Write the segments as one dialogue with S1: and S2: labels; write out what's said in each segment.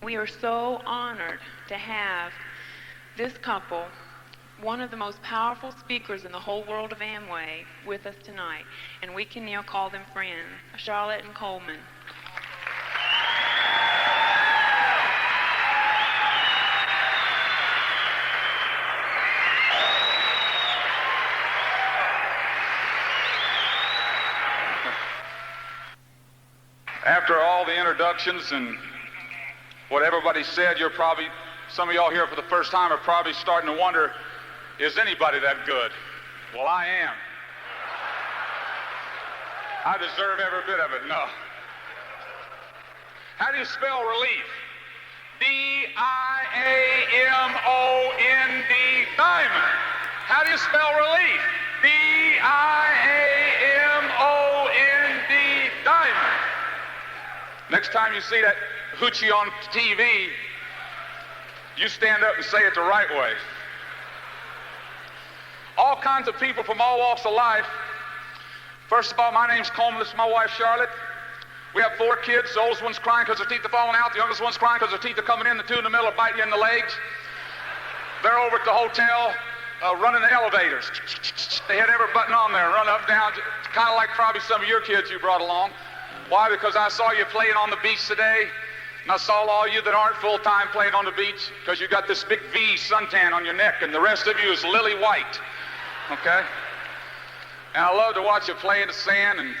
S1: We are so honored to have this couple, one of the most powerful speakers in the whole world of Amway, with us tonight. And we can now call them friends, Charlotte and Coleman.
S2: After all the introductions and what everybody said, some of y'all here for the first time are probably starting to wonder, is anybody that good? Well, I am. I deserve every bit of it. No. How do you spell relief? D-I-A-M-O-N-D, diamond. How do you spell relief? D-I-A-M-O-N-D, diamond. Next time you see that hoochie on TV, you stand up and say it the right way. All kinds of people from all walks of life. First of all, my name's Coleman. This is my wife, Charlotte. We have 4 kids. The oldest one's crying because her teeth are falling out. The youngest one's crying because her teeth are coming in. The 2 in the middle are biting you in the legs. They're over at the hotel running the elevators. They hit every button on there and run up, down, kind of like probably some of your kids you brought along. Why? Because I saw you playing on the beach today, and I saw all you that aren't full-time playing on the beach because you got this big V suntan on your neck, and the rest of you is lily white, okay? And I love to watch you play in the sand and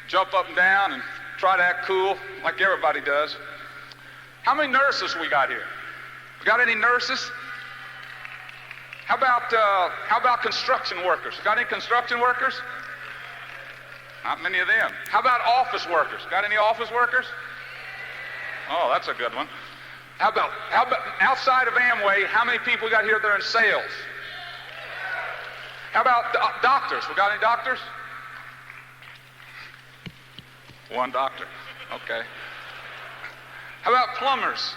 S2: jump up and down and try to act cool like everybody does. How many nurses we got here? We got any nurses? How about construction workers? Got any construction workers? Not many of them. How about office workers? Got any office workers? Oh, that's a good one. How about outside of Amway, how many people we got here that are in sales? How about doctors? We got any doctors? 1 doctor. Okay. How about plumbers?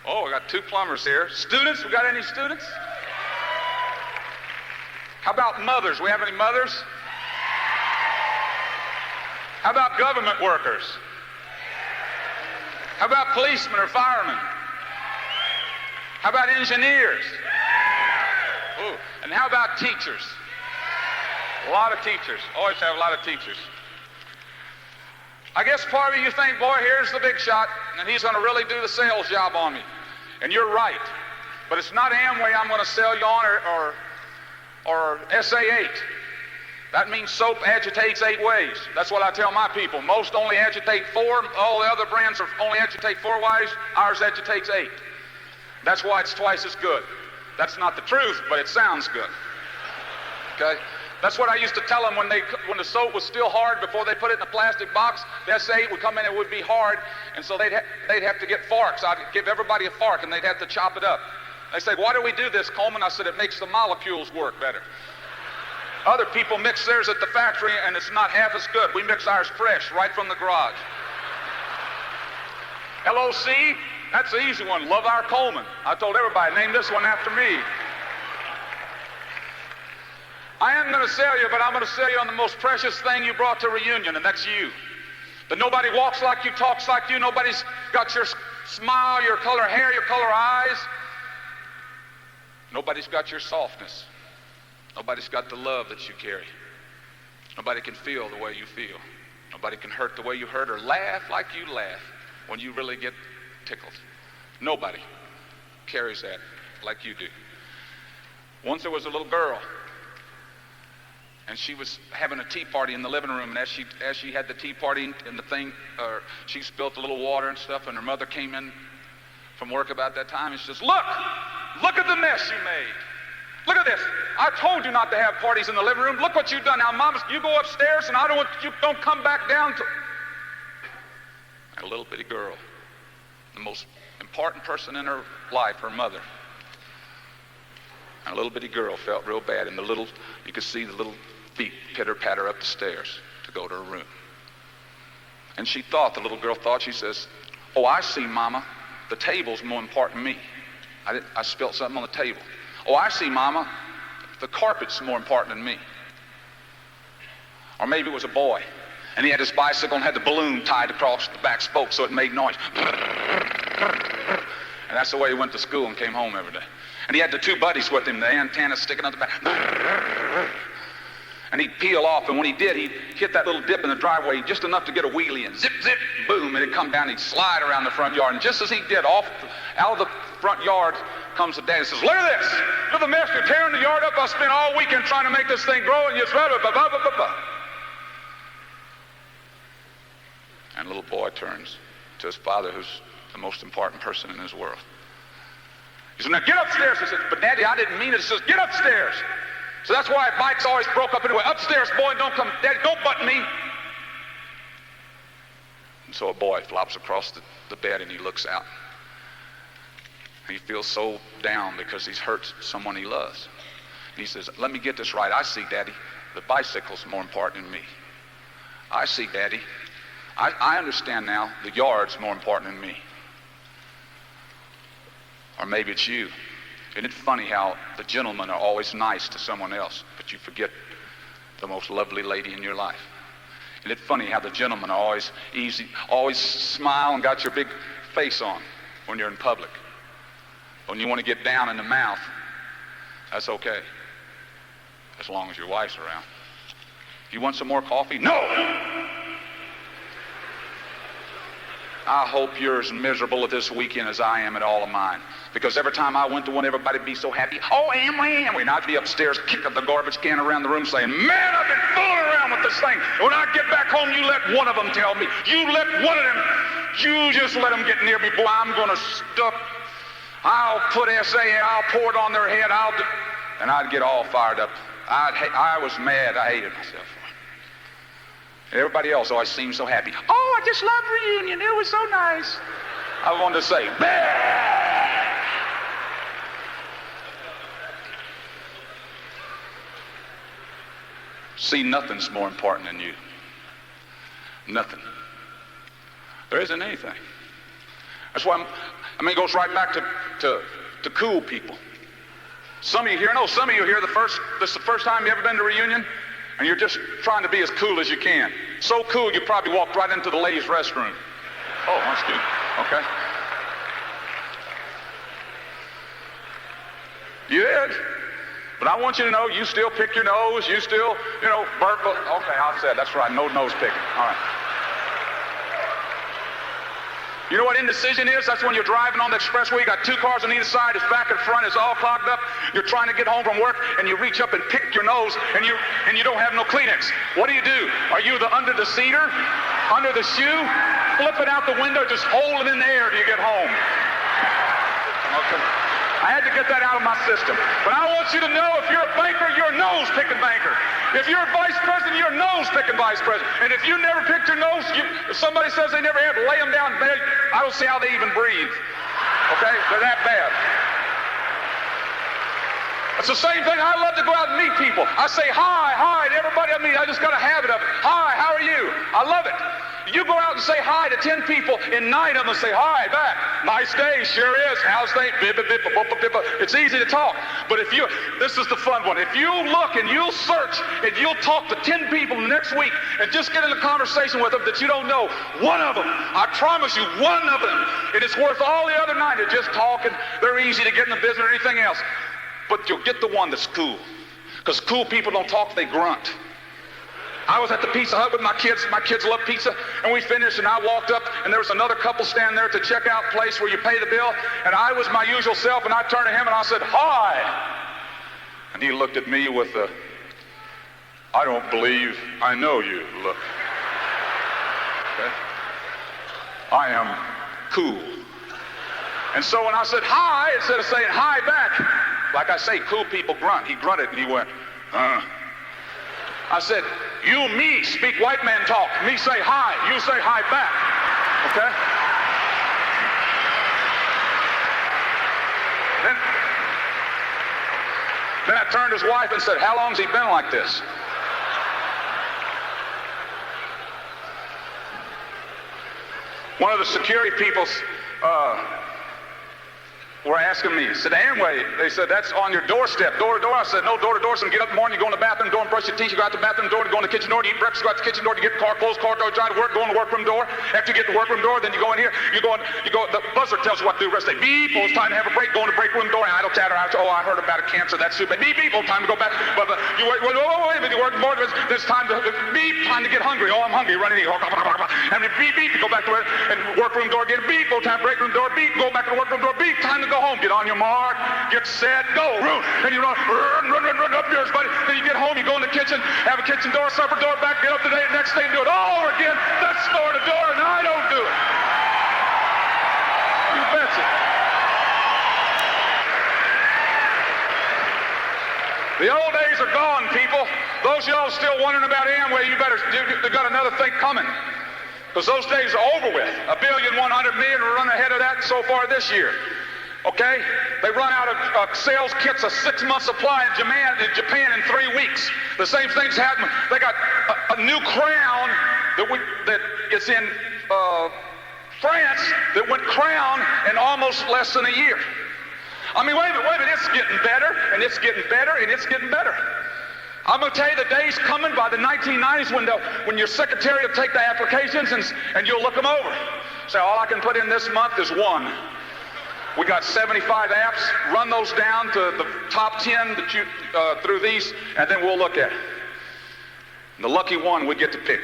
S2: Oh, we got 2 plumbers here. Students? We got any students? How about mothers? We have any mothers? How about government workers? How about policemen or firemen? How about engineers? Ooh. And how about teachers? A lot of teachers. Always have a lot of teachers. I guess part of you think, boy, here's the big shot, and he's going to really do the sales job on me. And you're right. But it's not Amway I'm going to sell you on or SA8. That means soap agitates 8 ways. That's what I tell my people. Most only agitate 4. All the other brands only agitate 4 ways. Ours agitates 8. That's why it's twice as good. That's not the truth, but it sounds good. Okay? That's what I used to tell them when the soap was still hard before they put it in a plastic box. The S8 would come in, it would be hard, and so they'd have to get forks. I'd give everybody a fork, and they'd have to chop it up. They say, why do we do this, Coleman? I said, it makes the molecules work better. Other people mix theirs at the factory, and it's not half as good. We mix ours fresh, right from the garage. LOC, that's the easy one. Love our Coleman. I told everybody, name this one after me. I am going to sell you, but I'm going to sell you on the most precious thing you brought to reunion, and that's you. That nobody walks like you, talks like you. Nobody's got your smile, your color hair, your color eyes. Nobody's got your softness. Nobody's got the love that you carry. Nobody can feel the way you feel. Nobody can hurt the way you hurt or laugh like you laugh when you really get tickled. Nobody carries that like you do. Once there was a little girl, and she was having a tea party in the living room, and as she had the tea party and the thing, she spilled a little water and stuff, and her mother came in from work about that time, and she says, look at the mess you made. Look at this. I told you not to have parties in the living room. Look what you've done. Now, Mom, you go upstairs, and you don't come back down to... And a little bitty girl, the most important person in her life, her mother. And a little bitty girl felt real bad, and you could see the little feet pitter-patter up the stairs to go to her room. And the little girl thought, she says, oh, I see, Mama. The table's more important than me. I spilled something on the table. Oh, I see, Mama. The carpet's more important than me. Or maybe it was a boy. And he had his bicycle and had the balloon tied across the back spoke so it made noise. And that's the way he went to school and came home every day. And he had the two buddies with him, the antenna sticking out the back. And he'd peel off, and when he did, he'd hit that little dip in the driveway just enough to get a wheelie in. Zip, zip, boom, and it'd come down, and he'd slide around the front yard. And just as he did, out of the front yard comes the dad and says, "Look at this! You're the mess. You're tearing the yard up. I spent all weekend trying to make this thing grow, and you blah, blah, blah, blah, blah, blah." And the little boy turns to his father, who's the most important person in his world. He says, "Now get upstairs." He says, "But Daddy, I didn't mean it." He says, "Get upstairs." So that's why bikes always broke up anyway. "Upstairs, boy, don't come. Daddy, don't butt me." And so a boy flops across the bed and he looks out. He feels so down because he's hurt someone he loves. And he says, "Let me get this right. I see, Daddy, the bicycle's more important than me. I see, Daddy. I understand now the yard's more important than me." Or maybe it's you. Isn't it funny how the gentlemen are always nice to someone else, but you forget the most lovely lady in your life? Isn't it funny how the gentlemen are always easy, always smile and got your big face on when you're in public? When you want to get down in the mouth, that's okay, as long as your wife's around. You want some more coffee? No! I hope you're as miserable at this weekend as I am at all of mine. Because every time I went to one, everybody'd be so happy. "Oh, Amway, Amway." And I'd be upstairs kicking the garbage can around the room saying, "Man, I've been fooling around with this thing. When I get back home, you let one of them tell me. You let one of them. You just let them get near me. Boy, I'm going to stuff. I'll put SA, I'll pour it on their head. And I'd get all fired up. I was mad. I hated myself. Everybody else always seemed so happy. "Oh, I just loved reunion. It was so nice." I wanted to say, "Bah!" See, nothing's more important than you. Nothing. There isn't anything. That's why, it goes right back to cool people. Some of you here, this is the first time you ever been to a reunion, and you're just trying to be as cool as you can. So cool, you probably walked right into the ladies' restroom. Oh, that's good. Okay. You did. But I want you to know, you still pick your nose. You still, burp. Okay, I said, that's right, no nose picking. All right. You know what indecision is? That's when you're driving on the expressway, you got two cars on either side, it's back and front, it's all clogged up. You're trying to get home from work, and you reach up and pick your nose, and you don't have no Kleenex. What do? Are you under the seater, under the shoe, flip it out the window, just hold it in the air till you get home? Okay. I had to get that out of my system. But I want you to know, if you're a banker, you're a nose-picking banker. If you're a vice president, you're a nose-picking vice president. And if you never picked your nose, if somebody says they never have, lay them down in bed. I don't see how they even breathe. Okay? They're that bad. It's the same thing. I love to go out and meet people. I say hi to everybody I meet. I just got a habit of, "Hi, how are you?" I love it. You go out and say hi to 10 people, and 9 of them say hi back. "Nice day, sure is. How's things?" It's easy to talk. But this is the fun one. If you look and you'll search and you'll talk to 10 people next week and just get in a conversation with them that you don't know, one of them, I promise you, one of them, and it's worth all the other 9 that just talk, and they're easy to get in the business or anything else. But you'll get the one that's cool. Because cool people don't talk, they grunt. I was at the Pizza Hut with my kids. My kids love pizza. And we finished, and I walked up, and there was another couple standing there at the checkout place where you pay the bill. And I was my usual self, and I turned to him, and I said, "Hi." And he looked at me with a, "I don't believe I know you" look. Okay? I am cool. And so when I said hi, instead of saying hi back, like I say, cool people grunt. He grunted, and he went, I said, "You, me, speak white man talk. Me say hi, you say hi back." Okay? Then I turned to his wife and said, "How long's he been like this?" One of the security people were asking me. Said, Amway, they said, that's on your doorstep, door to door. I said, no, door to door. So you get up in the morning, you go in the bathroom door and brush your teeth. You go out the bathroom door, you go in the kitchen door, you eat breakfast, you go out the kitchen door, you get the car closed, car door, try to work, go in the workroom door. After you get the workroom door, then you go in here, you go, the buzzer tells you what to do the rest of the day. Beep, oh, it's time to have a break, go in the break room door, idle chatter, oh, I heard about a cancer, that's super. Beep, beep, oh, time to go back. But you wait, wait, you work more, there's time to, beep, time to get hungry. Oh, I'm hungry, run in here. And beep, beep, you go back to it, and workroom door again, beep, oh, time break room door, beep, go back to the workroom door, beep, time to go home. Get on your mark, get set, go. And you run upstairs, buddy. Then you get home, you go in the kitchen, have a kitchen door, supper door, back, get up today, next day, and do it all over again. That's door to door, and I don't do it. You betcha. The old days are gone, people. Those of y'all still wondering about Amway, you got another thing coming. Because those days are over with. $1.1 billion, we're running ahead of that so far this year. Okay? They run out of sales kits, a 6-month supply in Japan in 3 weeks. The same thing's happening. They got a new crown that is in France that went crown in almost less than a year. I mean, wait a minute, it's getting better, and it's getting better, and it's getting better. I'm going to tell you the day's coming by the 1990s when your secretary will take the applications and you'll look them over. Say, all I can put in this month is one. We got 75 apps. Run those down to the top 10 that you through these, and then we'll look at it. And the lucky one we get to pick,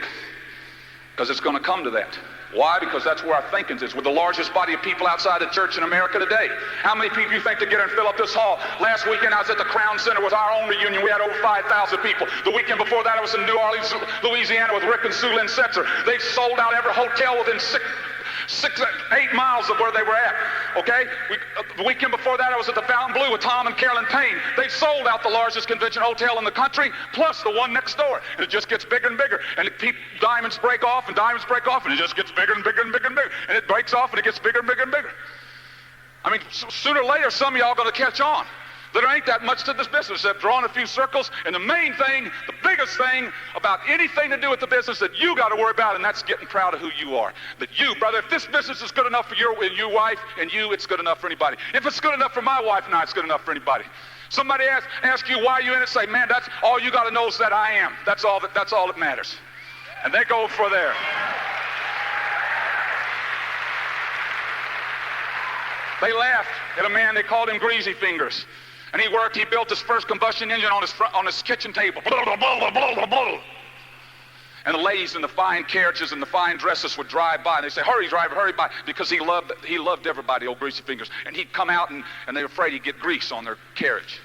S2: because it's going to come to that. Why? Because that's where our thinking is. We're the largest body of people outside the church in America today. How many people you think to get in and fill up this hall? Last weekend I was at the Crown Center with our own reunion. We had over 5,000 people. The weekend before that I was in New Orleans, Louisiana with Rick and Sue Lynn Setzer. They sold out every hotel within 8 miles of where they were at. Okay? The weekend before that I was at the Fountain Blue with Tom and Carolyn Payne. They sold out the largest convention hotel in the country, plus the one next door. And it just gets bigger and bigger. And diamonds break off, and diamonds break off, and it just gets bigger and bigger and bigger and bigger. And it breaks off, and it gets bigger and bigger and bigger. I mean, sooner or later, some of y'all are going to catch on. There ain't that much to this business except drawing a few circles. And the main thing, the biggest thing about anything to do with the business that you got to worry about, and that's getting proud of who you are. That you, brother, if this business is good enough for your wife and you, it's good enough for anybody. If it's good enough for my wife and I, it's good enough for anybody. Somebody ask you why you're in it, say, man, that's all you got to know is that I am. That's all that matters. And they go for there. They laughed at a man, they called him Greasy Fingers. And he built his first combustion engine on his kitchen table. And the ladies in the fine carriages and the fine dresses would drive by. And they'd say, hurry, driver, hurry by. Because he loved everybody, old Greasy Fingers. And he'd come out and they were afraid he'd get grease on their carriage.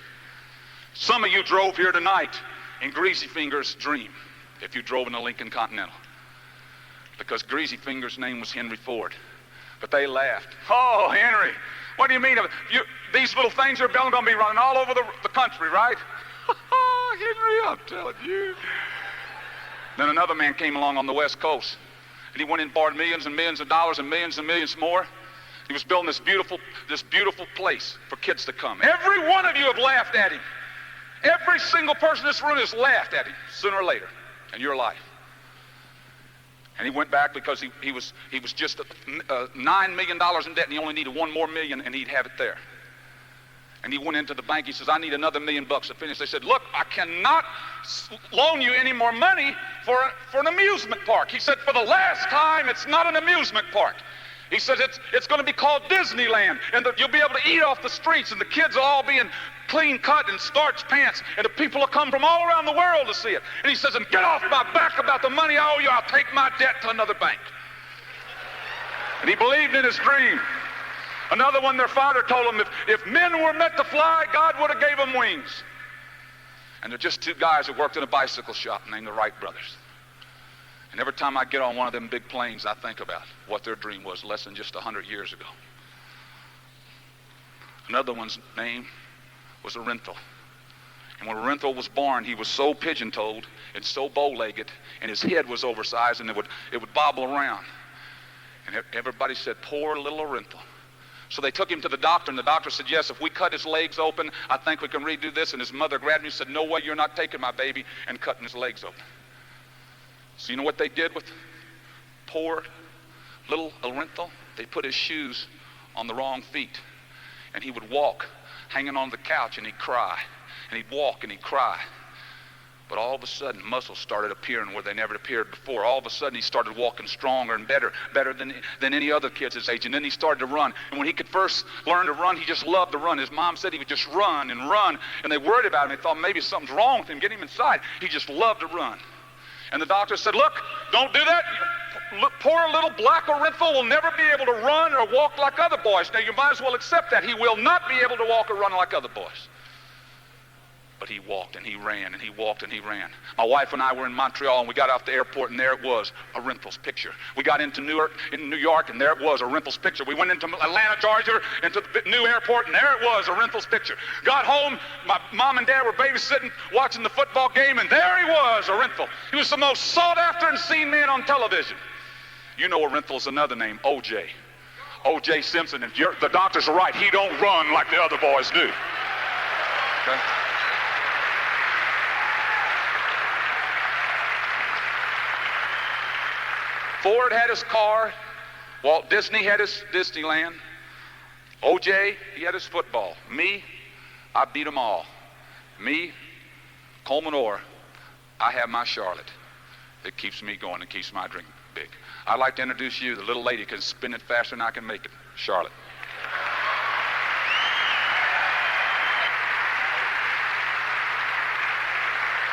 S2: Some of you drove here tonight in Greasy Fingers' dream, if you drove in a Lincoln Continental. Because Greasy Fingers' name was Henry Ford. But they laughed. Oh, Henry, what do you mean? These little things are going to be running all over the country, right? Henry, I'm telling you. Then another man came along on the West Coast, and he went and borrowed millions and millions of dollars and millions more. He was building this beautiful place for kids to come. Every one of you have laughed at him. Every single person in this room has laughed at him sooner or later in your life. And he went back because he was just $9 million in debt, and he only needed $1 more million, and he'd have it there. And he went into the bank. He says, I need another $1 million to finish. They said, look, I cannot loan you any more money for an amusement park. He said, for the last time, it's not an amusement park. He says, it's going to be called Disneyland, and you'll be able to eat off the streets, and the kids will all be in clean cut and starched pants, and the people will come from all around the world to see it. And he says, and get off my back about the money I owe you. I'll take my debt to another bank. And he believed in his dream. Another one, their father told them, if men were meant to fly, God would have gave them wings. And they're just two guys that worked in a bicycle shop named the Wright brothers. And every time I get on one of them big planes, I think about what their dream was less than just 100 years ago. Another one's name was Renthal. And when Renthal was born, he was so pigeon-toed and so bow-legged, and his head was oversized, and it would bobble around. And everybody said, poor little Renthal. So they took him to the doctor, and the doctor said, yes, if we cut his legs open, I think we can redo this. And his mother grabbed me and said, no way, you're not taking my baby and cutting his legs open. So you know what they did with poor little Renthal? They put his shoes on the wrong feet. And he would walk hanging on the couch and he'd cry. And he'd walk and he'd cry. But all of a sudden, muscles started appearing where they never appeared before. All of a sudden, he started walking stronger and better than any other kids his age. And then he started to run. And when he could first learn to run, he just loved to run. His mom said he would just run and run. And they worried about him. They thought maybe something's wrong with him. Get him inside. He just loved to run. And the doctor said, look, don't do that. Poor little black Orenthal will never be able to run or walk like other boys. Now, you might as well accept that. He will not be able to walk or run like other boys. But he walked and he ran and he walked and he ran. My wife and I were in Montreal and we got off the airport and there it was, Orenthal's picture. We got into New York and there it was, Orenthal's picture. We went into Atlanta, Georgia, into the new airport and there it was, Orenthal's picture. Got home, my mom and dad were babysitting, watching the football game, and there he was, Orenthal. He was the most sought after and seen man on television. You know Orenthal's another name, O.J. O.J. Simpson, and the doctors are right. He don't run like the other boys do. Okay? Ford had his car. Walt Disney had his Disneyland. O.J., he had his football. Me, I beat them all. Me, Coleman Orr, I have my Charlotte. It keeps me going. It keeps my dream big. I'd like to introduce you. The little lady can spin it faster than I can make it. Charlotte.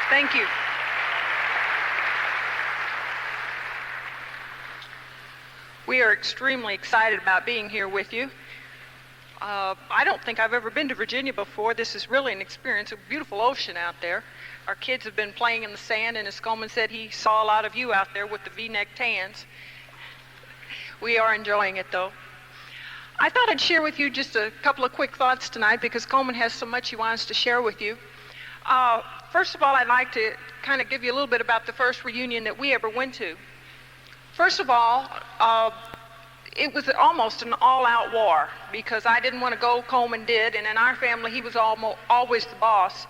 S3: Thank you. We are extremely excited about being here with you. I don't think I've ever been to Virginia before. This is really an experience, a beautiful ocean out there. Our kids have been playing in the sand, and as Coleman said, he saw a lot of you out there with the V-neck tans. We are enjoying it, though. I thought I'd share with you just a couple of quick thoughts tonight because Coleman has so much he wants to share with you. First of all, I'd like to kind of give you a little bit about the first reunion that we ever went to. First of all, it was almost an all-out war because I didn't want to go, Coleman did, and in our family he was always the boss,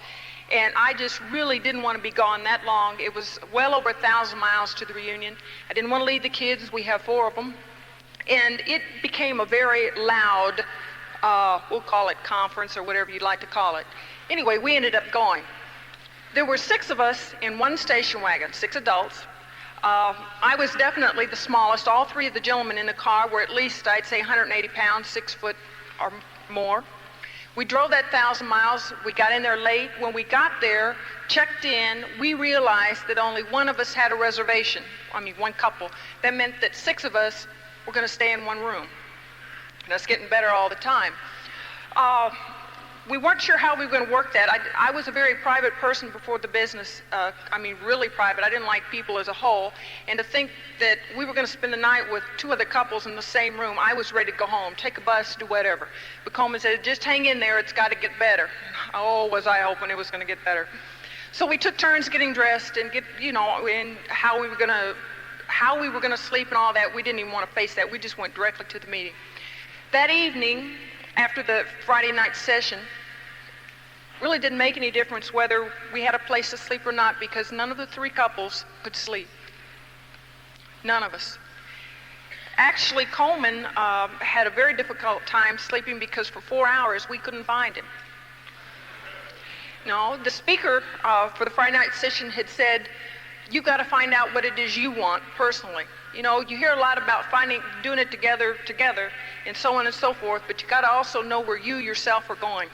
S3: and I just really didn't want to be gone that long. It was well over 1,000 miles to the reunion. I didn't want to leave the kids. We have 4 of them, and it became a very loud, we'll call it conference or whatever you'd like to call it. Anyway, we ended up going. There were 6 of us in one station wagon, 6 adults. I was definitely the smallest. All 3 of the gentlemen in the car were at least, I'd say, 180 pounds, 6 foot or more. We drove that 1,000 miles. We got in there late. When we got there, checked in, we realized that only one of us had a reservation. One couple. That meant that 6 of us were going to stay in one room. And that's getting better all the time. We weren't sure how we were going to work that. I was a very private person before the business. Really private. I didn't like people as a whole. And to think that we were going to spend the night with 2 other couples in the same room, I was ready to go home, take a bus, do whatever. But Coleman said, just hang in there. It's got to get better. Oh, was I hoping it was going to get better. So we took turns getting dressed and and how we were going to sleep and all that. We didn't even want to face that. We just went directly to the meeting. That evening, after the Friday night session, really didn't make any difference whether we had a place to sleep or not because none of the 3 couples could sleep. None of us. Actually, Coleman had a very difficult time sleeping because for 4 hours we couldn't find him. No, the speaker for the Friday night session had said, you got to find out what it is you want personally. You hear a lot about doing it together, and so on and so forth, but you got to also know where you yourself are going.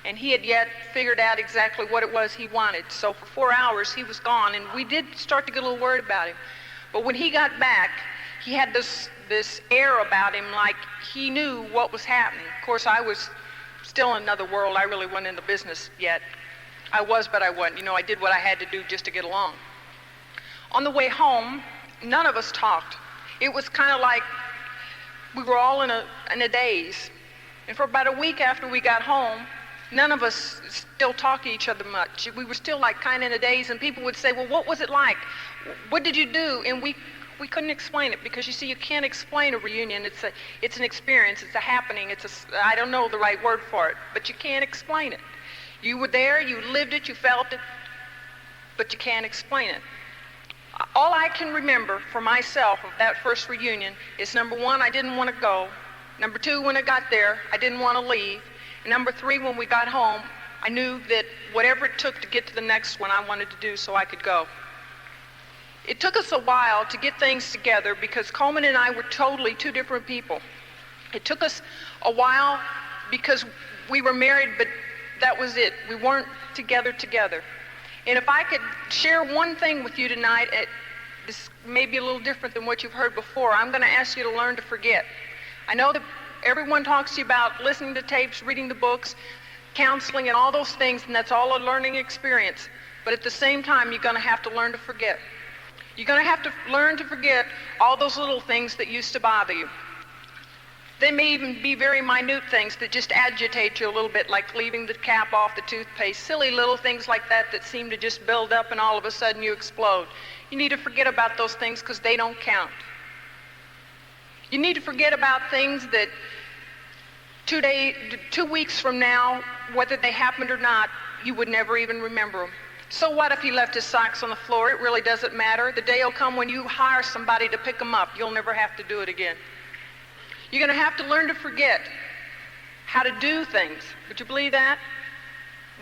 S3: And he had yet figured out exactly what it was he wanted. So for 4 hours, he was gone, and we did start to get a little worried about him. But when he got back, he had this air about him like he knew what was happening. Of course, I was still in another world. I really wasn't in the business yet. I was, but I wasn't. I did what I had to do just to get along. On the way home, none of us talked. It was kind of like we were all in a daze. And for about a week after we got home, none of us still talked to each other much. We were still like kind of in a daze, and people would say, well, what was it like? What did you do? And we couldn't explain it because, you see, you can't explain a reunion. It's an experience. It's a happening. I don't know the right word for it, but you can't explain it. You were there. You lived it. You felt it, but you can't explain it. All I can remember for myself of that first reunion is, number 1, I didn't want to go. Number 2, when I got there, I didn't want to leave. And number 3, when we got home, I knew that whatever it took to get to the next one, I wanted to do so I could go. It took us a while to get things together because Coleman and I were totally 2 different people. It took us a while because we were married, but that was it. We weren't together. And if I could share one thing with you tonight, this may be a little different than what you've heard before. I'm going to ask you to learn to forget. I know that everyone talks to you about listening to tapes, reading the books, counseling, and all those things, and that's all a learning experience. But at the same time, you're going to have to learn to forget. You're going to have to learn to forget all those little things that used to bother you. They may even be very minute things that just agitate you a little bit, like leaving the cap off the toothpaste, silly little things like that that seem to just build up and all of a sudden you explode. You need to forget about those things because they don't count. You need to forget about things that 2 weeks from now, whether they happened or not, you would never even remember them. So what if he left his socks on the floor? It really doesn't matter. The day will come when you hire somebody to pick them up. You'll never have to do it again. You're going to have to learn to forget how to do things. Would you believe that?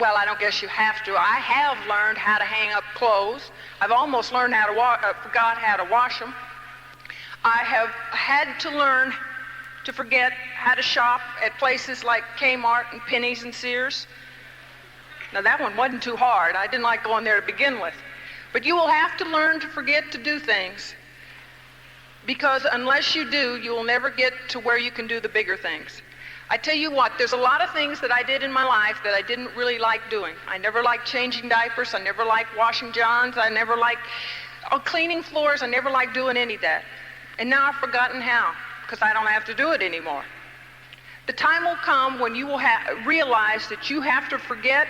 S3: Well, I don't guess you have to. I have learned how to hang up clothes. I've almost learned how to forgot how to wash them. I have had to learn to forget how to shop at places like Kmart and Penny's and Sears. Now, that one wasn't too hard. I didn't like going there to begin with. But you will have to learn to forget to do things, because unless you do, you will never get to where you can do the bigger things. I tell you what, there's a lot of things that I did in my life that I didn't really like doing. I never liked changing diapers. I never liked washing johns. I never liked cleaning floors. I never liked doing any of that. And now I've forgotten how, because I don't have to do it anymore. The time will come when you will realize that you have to forget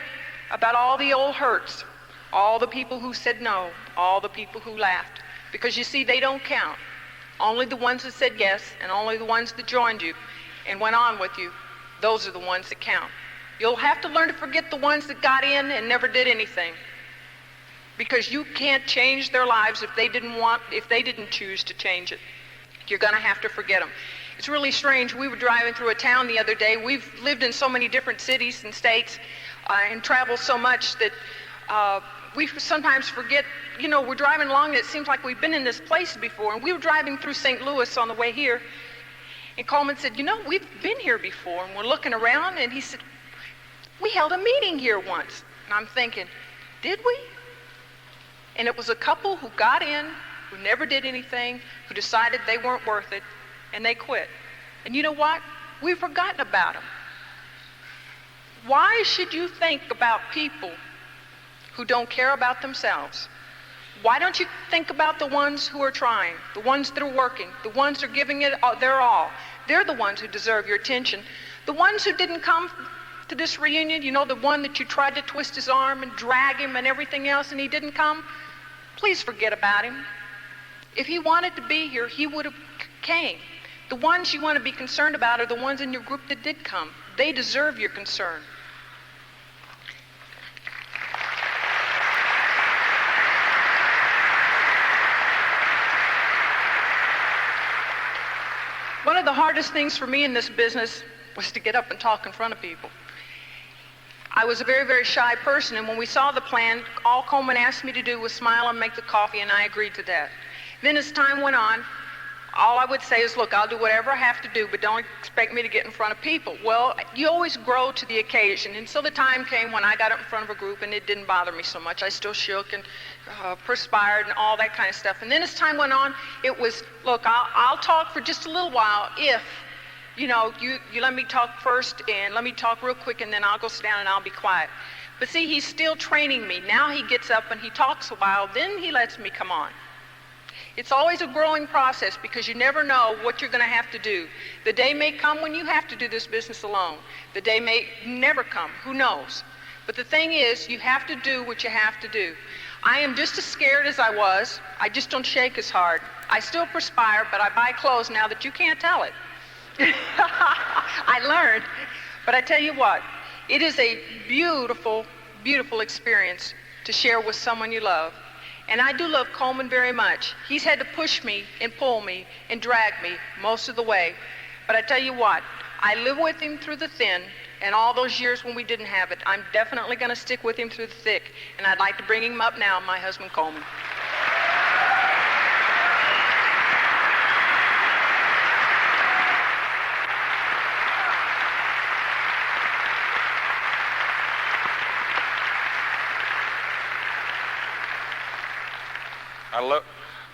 S3: about all the old hurts, all the people who said no, all the people who laughed. Because you see, they don't count. Only the ones that said yes, and only the ones that joined you and went on with you, those are the ones that count. You'll have to learn to forget the ones that got in and never did anything. Because you can't change their lives if they didn't choose to change it. You're going to have to forget them. It's really strange. We were driving through a town the other day. We've lived in so many different cities and states and traveled so much that we sometimes forget, we're driving along and it seems like we've been in this place before. And we were driving through St. Louis on the way here. And Coleman said, we've been here before. And we're looking around and he said, we held a meeting here once. And I'm thinking, did we? And it was a couple who got in, who never did anything, who decided they weren't worth it, and they quit. And you know what? We've forgotten about them. Why should you think about people who don't care about themselves? Why don't you think about the ones who are trying, the ones that are working, the ones that are giving it their all? They're the ones who deserve your attention. The ones who didn't come to this reunion, the one that you tried to twist his arm and drag him and everything else and he didn't come, please forget about him. If he wanted to be here, he would have came. The ones you want to be concerned about are the ones in your group that did come. They deserve your concern. One of the hardest things for me in this business was to get up and talk in front of people. I was a very, very shy person, and when we saw the plan, all Coleman asked me to do was smile and make the coffee, and I agreed to that. Then as time went on, all I would say is, look, I'll do whatever I have to do, but don't expect me to get in front of people. Well, you always grow to the occasion, and so the time came when I got up in front of a group, and it didn't bother me so much. I still shook and perspired and all that kind of stuff. And then as time went on, it was, look, I'll talk for just a little while if, you let me talk first, and let me talk real quick, and then I'll go sit down and I'll be quiet. But see, he's still training me. Now he gets up and he talks a while, then he lets me come on. It's always a growing process because you never know what you're going to have to do. The day may come when you have to do this business alone. The day may never come. Who knows? But the thing is, you have to do what you have to do. I am just as scared as I was. I just don't shake as hard. I still perspire, but I buy clothes now that you can't tell it. I learned. But I tell you what, it is a beautiful, beautiful experience to share with someone you love. And I do love Coleman very much. He's had to push me and pull me and drag me most of the way. But I tell you what, I live with him through the thin, and all those years when we didn't have it. I'm definitely going to stick with him through the thick, and I'd like to bring him up now, my husband Coleman.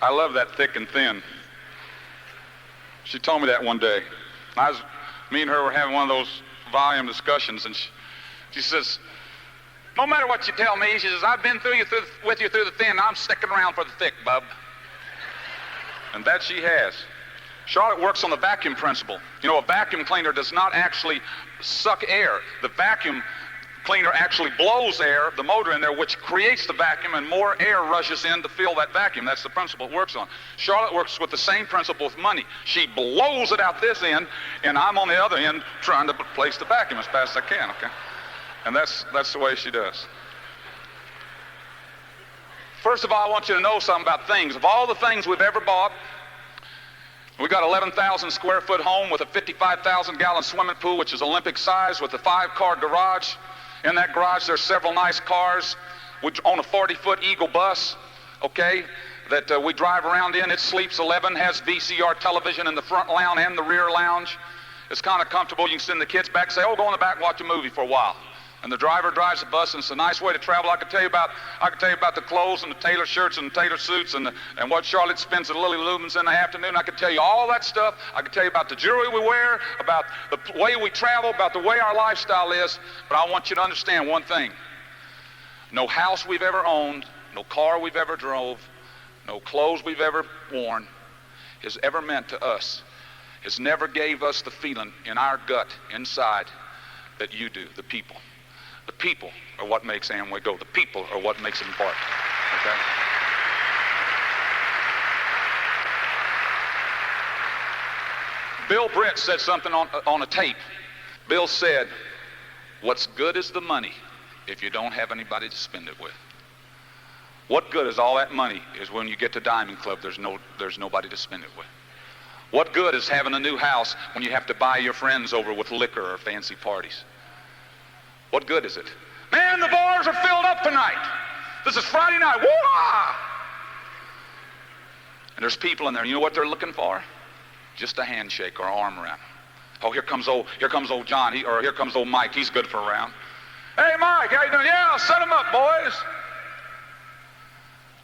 S2: I love that thick and thin. She told me that one day. Me and her were having one of those volume discussions, and she says, no matter what you tell me, she says, I've been with you through the thin. I'm sticking around for the thick, bub. And that she has. Charlotte works on the vacuum principle. You know, a vacuum cleaner does not actually suck air. The vacuum cleaner actually blows air, the motor in there, which creates the vacuum, and more air rushes in to fill that vacuum. That's the principle it works on. Charlotte works with the same principle with money. She blows it out this end, and I'm on the other end trying to place the vacuum as fast as I can, okay? And that's the way she does. First of all, I want you to know something about things. Of all the things we've ever bought, we got 11,000 square foot home with a 55,000 gallon swimming pool, which is Olympic size, with a 5-car garage. In that garage, there's several nice cars. We own a 40-foot Eagle bus, okay, that we drive around in. It sleeps 11, has VCR television in the front lounge and the rear lounge. It's kind of comfortable. You can send the kids back and say, oh, go in the back and watch a movie for a while. And the driver drives the bus, and it's a nice way to travel. I can tell you about the clothes and the tailor shirts and the tailor suits and what Charlotte spends at Lily Lubin's in the afternoon. I can tell you all that stuff. I can tell you about the jewelry we wear, about the way we travel, about the way our lifestyle is. But I want you to understand one thing. No house we've ever owned, no car we've ever drove, no clothes we've ever worn has ever meant to us, has never gave us the feeling in our gut, inside, that you do, the people. The people are what makes Amway go. The people are what makes it important. Okay? Bill Britt said something on a tape. Bill said, what's good is the money if you don't have anybody to spend it with. What good is all that money is when you get to Diamond Club, there's nobody to spend it with. What good is having a new house when you have to buy your friends over with liquor or fancy parties? What good is it? Man, the bars are filled up tonight. This is Friday night. Woo-ah! And there's people in there. You know what they're looking for? Just a handshake or arm around. Oh, here comes old John, or here comes old Mike. He's good for a round. Hey, Mike, how you doing? Yeah, set him up, boys.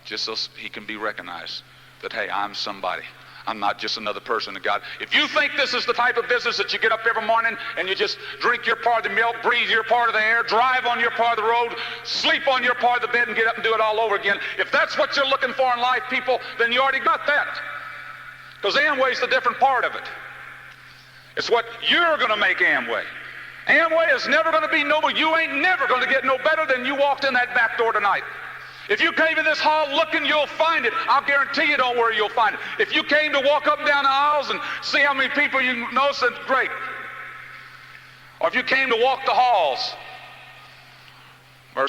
S2: Just so he can be recognized that, hey, I'm somebody. I'm not just another person to God. If you think this is the type of business that you get up every morning and you just drink your part of the milk, breathe your part of the air, drive on your part of the road, sleep on your part of the bed, and get up and do it all over again, if that's what you're looking for in life, people, then you already got that. Because Amway's the different part of it. It's what you're going to make Amway. Amway is never going to be noble. You ain't never going to get no better than you walked in that back door tonight. If you came in this hall looking, you'll find it. I'll guarantee you, don't worry, you'll find it. If you came to walk up and down the aisles and see how many people you know, then great. Or if you came to walk the halls or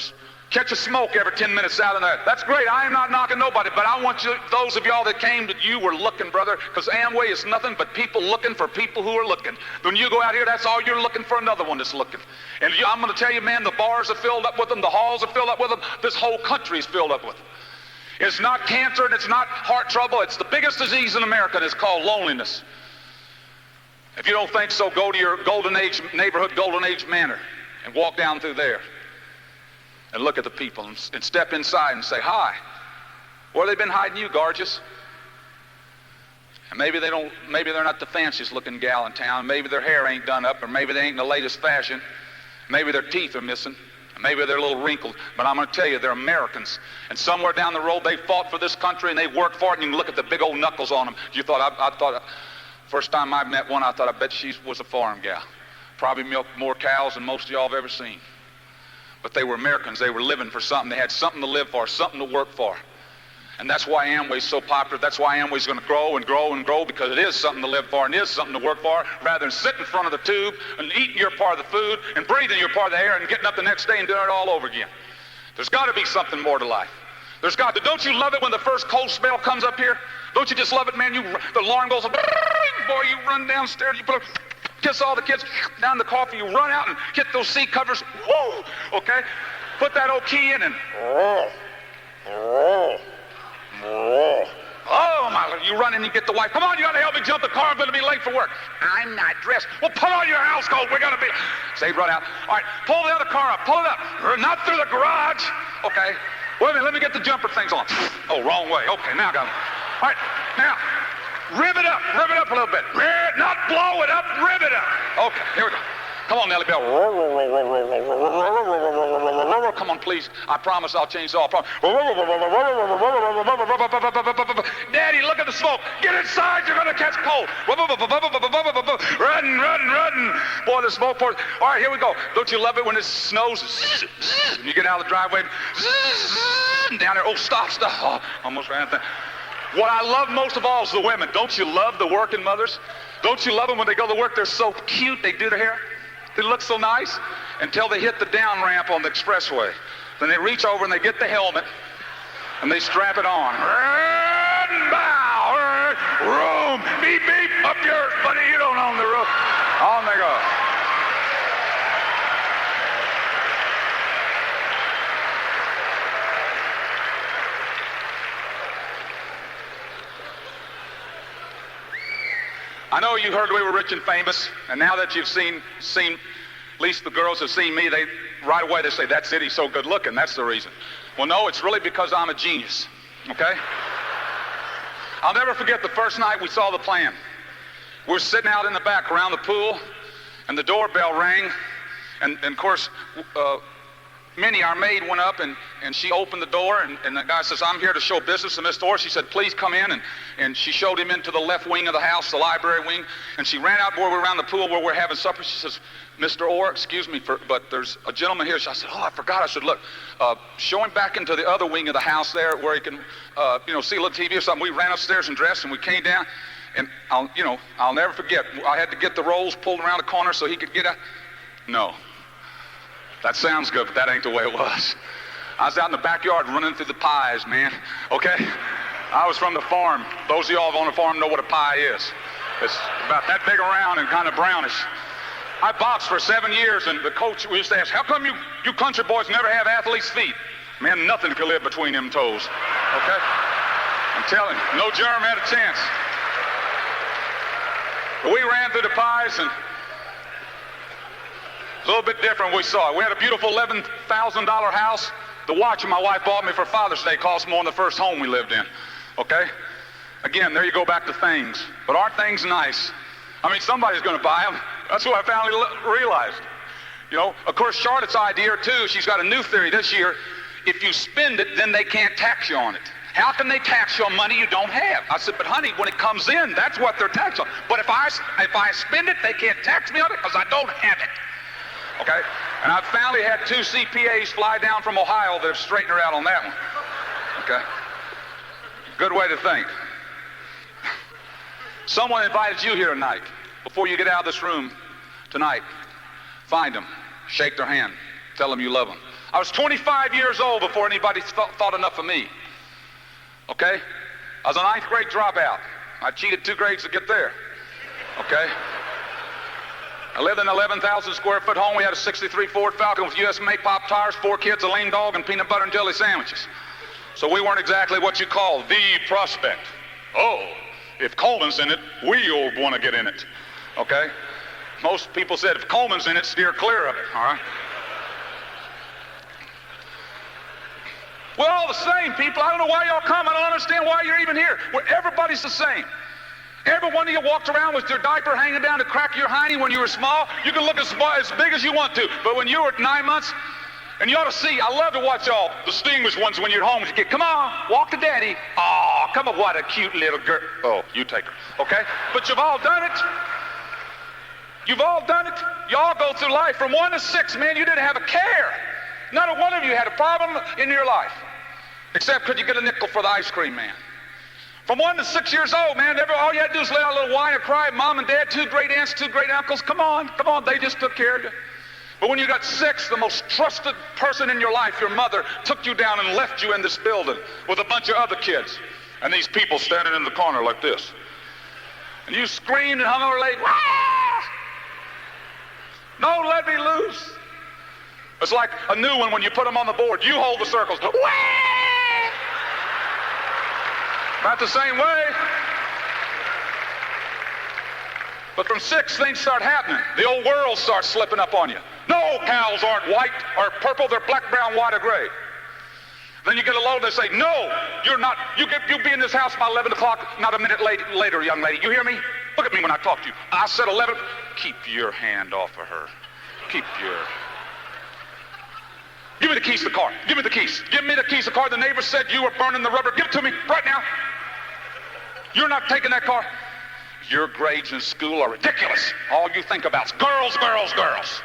S2: catch a smoke every 10 minutes out of there, that's great. I am not knocking nobody, but I want you, those of y'all that came, that you were looking, brother, because Amway is nothing but people looking for people who are looking. When you go out here, that's all you're looking for, another one that's looking. And I'm going to tell you, man, the bars are filled up with them, the halls are filled up with them, this whole country is filled up with them. It's not cancer and it's not heart trouble. It's the biggest disease in America, and it's called loneliness. If you don't think so, go to your Golden Age neighborhood, Golden Age Manor, and walk down through there. And look at the people and step inside and say, hi. Where have they been hiding you, gorgeous? And maybe they're not the fanciest looking gal in town. Maybe their hair ain't done up, or maybe they ain't in the latest fashion. Maybe their teeth are missing. Maybe they're a little wrinkled. But I'm going to tell you, they're Americans. And somewhere down the road, they fought for this country and they worked for it. And you can look at the big old knuckles on them. You thought, I thought, first time I met one, I thought, I bet she was a farm gal. Probably milked more cows than most of y'all have ever seen. But they were Americans. They were living for something. They had something to live for, something to work for. And that's why Amway's so popular. That's why Amway's going to grow and grow and grow, because it is something to live for and it is something to work for, rather than sitting in front of the tube and eating your part of the food and breathing your part of the air and getting up the next day and doing it all over again. There's got to be something more to life. There's got to. Don't you love it when the first cold spell comes up here? Don't you just love it, man? The alarm goes, boy, you run downstairs, you put a Kiss all the kids, down the coffee, you run out and hit those seat covers, woo, okay? Put that old key in and oh my, you run in and you get the wife, come on, you gotta help me jump the car, I'm gonna be late for work. I'm not dressed. Well, put on your house coat, we're gonna be, say run out. All right, pull the other car up, pull it up, not through the garage, okay? Wait a minute, let me get the jumper things on. Oh, wrong way, okay, now I got it. All right, now, rib it up a little bit. Not blow it up, rib it up. Okay, here we go. Come on, Nellie Belle. Come on, please. I promise I'll change the oil. Daddy, look at the smoke. Get inside, you're going to catch cold. Run. Boy, the smoke pours. All right, here we go. Don't you love it when it snows? You get out of the driveway. Down there. Oh, stop. Oh, almost ran out there. What I love most of all is the women. Don't you love the working mothers? Don't you love them when they go to work? They're so cute. They do their hair. They look so nice until they hit the down ramp on the expressway. Then they reach over and they get the helmet and they strap it on. Run, bow, room, beep, beep, up yours, buddy. You don't own the roof. On they go. I know you heard we were rich and famous, and now that you've seen, at least the girls have seen me, they right away they say, that's it, he's so good looking, that's the reason. Well, no, it's really because I'm a genius, okay? I'll never forget the first night we saw the plan. We were sitting out in the back around the pool, and the doorbell rang, and of course, Minnie, our maid, went up and she opened the door, and the guy says, I'm here to show business in this door. She said, please come in, and she showed him into the left wing of the house, the library wing, and she ran out where we're around the pool where we're having supper. She says, Mr. Orr, excuse me, but there's a gentleman here. I said, oh, I forgot. I said, look, show him back into the other wing of the house there where he can, see a little TV or something. We ran upstairs and dressed, and we came down, and I'll never forget. I had to get the rolls pulled around the corner so he could get out. No. That sounds good, but that ain't the way it was. I was out in the backyard running through the pies, man, okay? I was from the farm. Those of y'all on the farm know what a pie is. It's about that big around and kind of brownish. I boxed for 7 years, and the coach used to ask, how come you country boys never have athletes' feet? Man, nothing could live between them toes, okay? I'm telling you, no germ had a chance. But we ran through the pies, and a little bit different we saw it. We had a beautiful $11,000 house. The watch my wife bought me for Father's Day cost more than the first home we lived in, okay? Again, there you go back to things. But aren't things nice? I mean, somebody's going to buy them. That's what I finally realized. Of course, Charlotte's idea, too, she's got a new theory this year. If you spend it, then they can't tax you on it. How can they tax you on money you don't have? I said, but honey, when it comes in, that's what they're taxed on. But if I spend it, they can't tax me on it because I don't have it. Okay? And I've finally had 2 CPAs fly down from Ohio that have straightened her out on that one. Okay? Good way to think. Someone invited you here tonight. Before you get out of this room tonight, find them, shake their hand, tell them you love them. I was 25 years old before anybody thought enough of me. Okay? I was a 9th grade dropout. I cheated 2 grades to get there. Okay? I lived in an 11,000 square foot home. We had a 63 Ford Falcon with US make pop tires, 4 kids, a lame dog, and peanut butter and jelly sandwiches. So we weren't exactly what you call the prospect. Oh, if Coleman's in it, we'll want to get in it. Okay? Most people said if Coleman's in it, steer clear of it. All right? We're all the same, people. I don't know why y'all come. I don't understand why you're even here. Everybody's the same. Every one of you walked around with your diaper hanging down to crack your hiney when you were small. You can look as big as you want to. But when you were 9 months, and you ought to see, I love to watch y'all distinguished ones when you're at home. You get, come on, walk to daddy. Oh, come on, what a cute little girl. Oh, you take her, okay? But you've all done it. You've all done it. You all go through life from 1 to 6, man. You didn't have a care. Not a one of you had a problem in your life. Except could you get a nickel for the ice cream man? From 1 to 6 years old, man, all you had to do is lay out a little whine or cry. Mom and dad, 2 great aunts, 2 great uncles. Come on, they just took care of you. But when you got 6, the most trusted person in your life, your mother, took you down and left you in this building with a bunch of other kids. And these people standing in the corner like this. And you screamed and hung over her leg. Ah! loose. It's like a new one when you put them on the board. You hold the circles. Wah! About the same way. But from 6, things start happening. The old world starts slipping up on you. No, cows aren't white or purple. They're black, brown, white, or gray. Then you get a load, they say, no, you're not. You'll be in this house by 11 o'clock, not a minute later, young lady. You hear me? Look at me when I talk to you. I said 11. Keep your hand off of her. Give me the keys to the car. Give me the keys. Give me the keys to the car. The neighbor said you were burning the rubber. Give it to me right now. You're not taking that car. Your grades in school are ridiculous. All you think about is girls, girls, girls.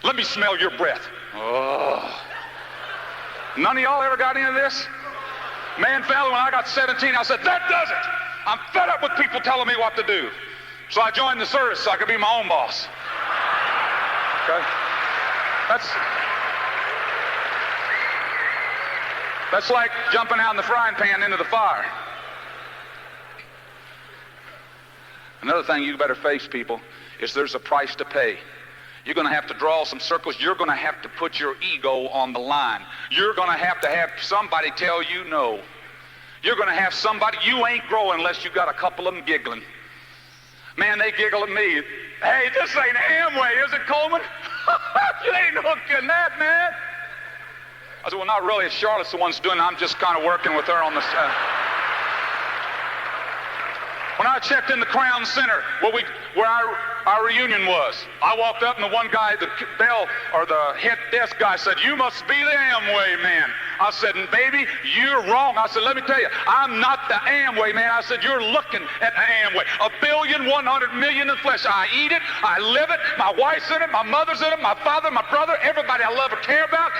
S2: Let me smell your breath. Oh. None of y'all ever got into this? Man, fella, when I got 17, I said, that does it. I'm fed up with people telling me what to do. So I joined the service so I could be my own boss. Okay? That's like jumping out in the frying pan into the fire. Another thing you better face, people, is there's a price to pay. You're going to have to draw some circles. You're going to have to put your ego on the line. You're going to have somebody tell you no. You're going to have somebody, you ain't growing unless you got a couple of them giggling. Man, they giggle at me. Hey, this ain't Amway, is it, Coleman? You ain't hooking that, man. I said, well, not really. It's Charlotte's the one's doing it. I'm just kind of working with her on the side. When I checked in the Crown Center, where our reunion was, I walked up and the one guy, the Belle, or the head desk guy said, you must be the Amway man. I said, baby, you're wrong. I said, let me tell you, I'm not the Amway man. I said, you're looking at the Amway. 1,100,000,000 in flesh. I eat it, I live it, my wife's in it, my mother's in it, my father, my brother, everybody I love or care about.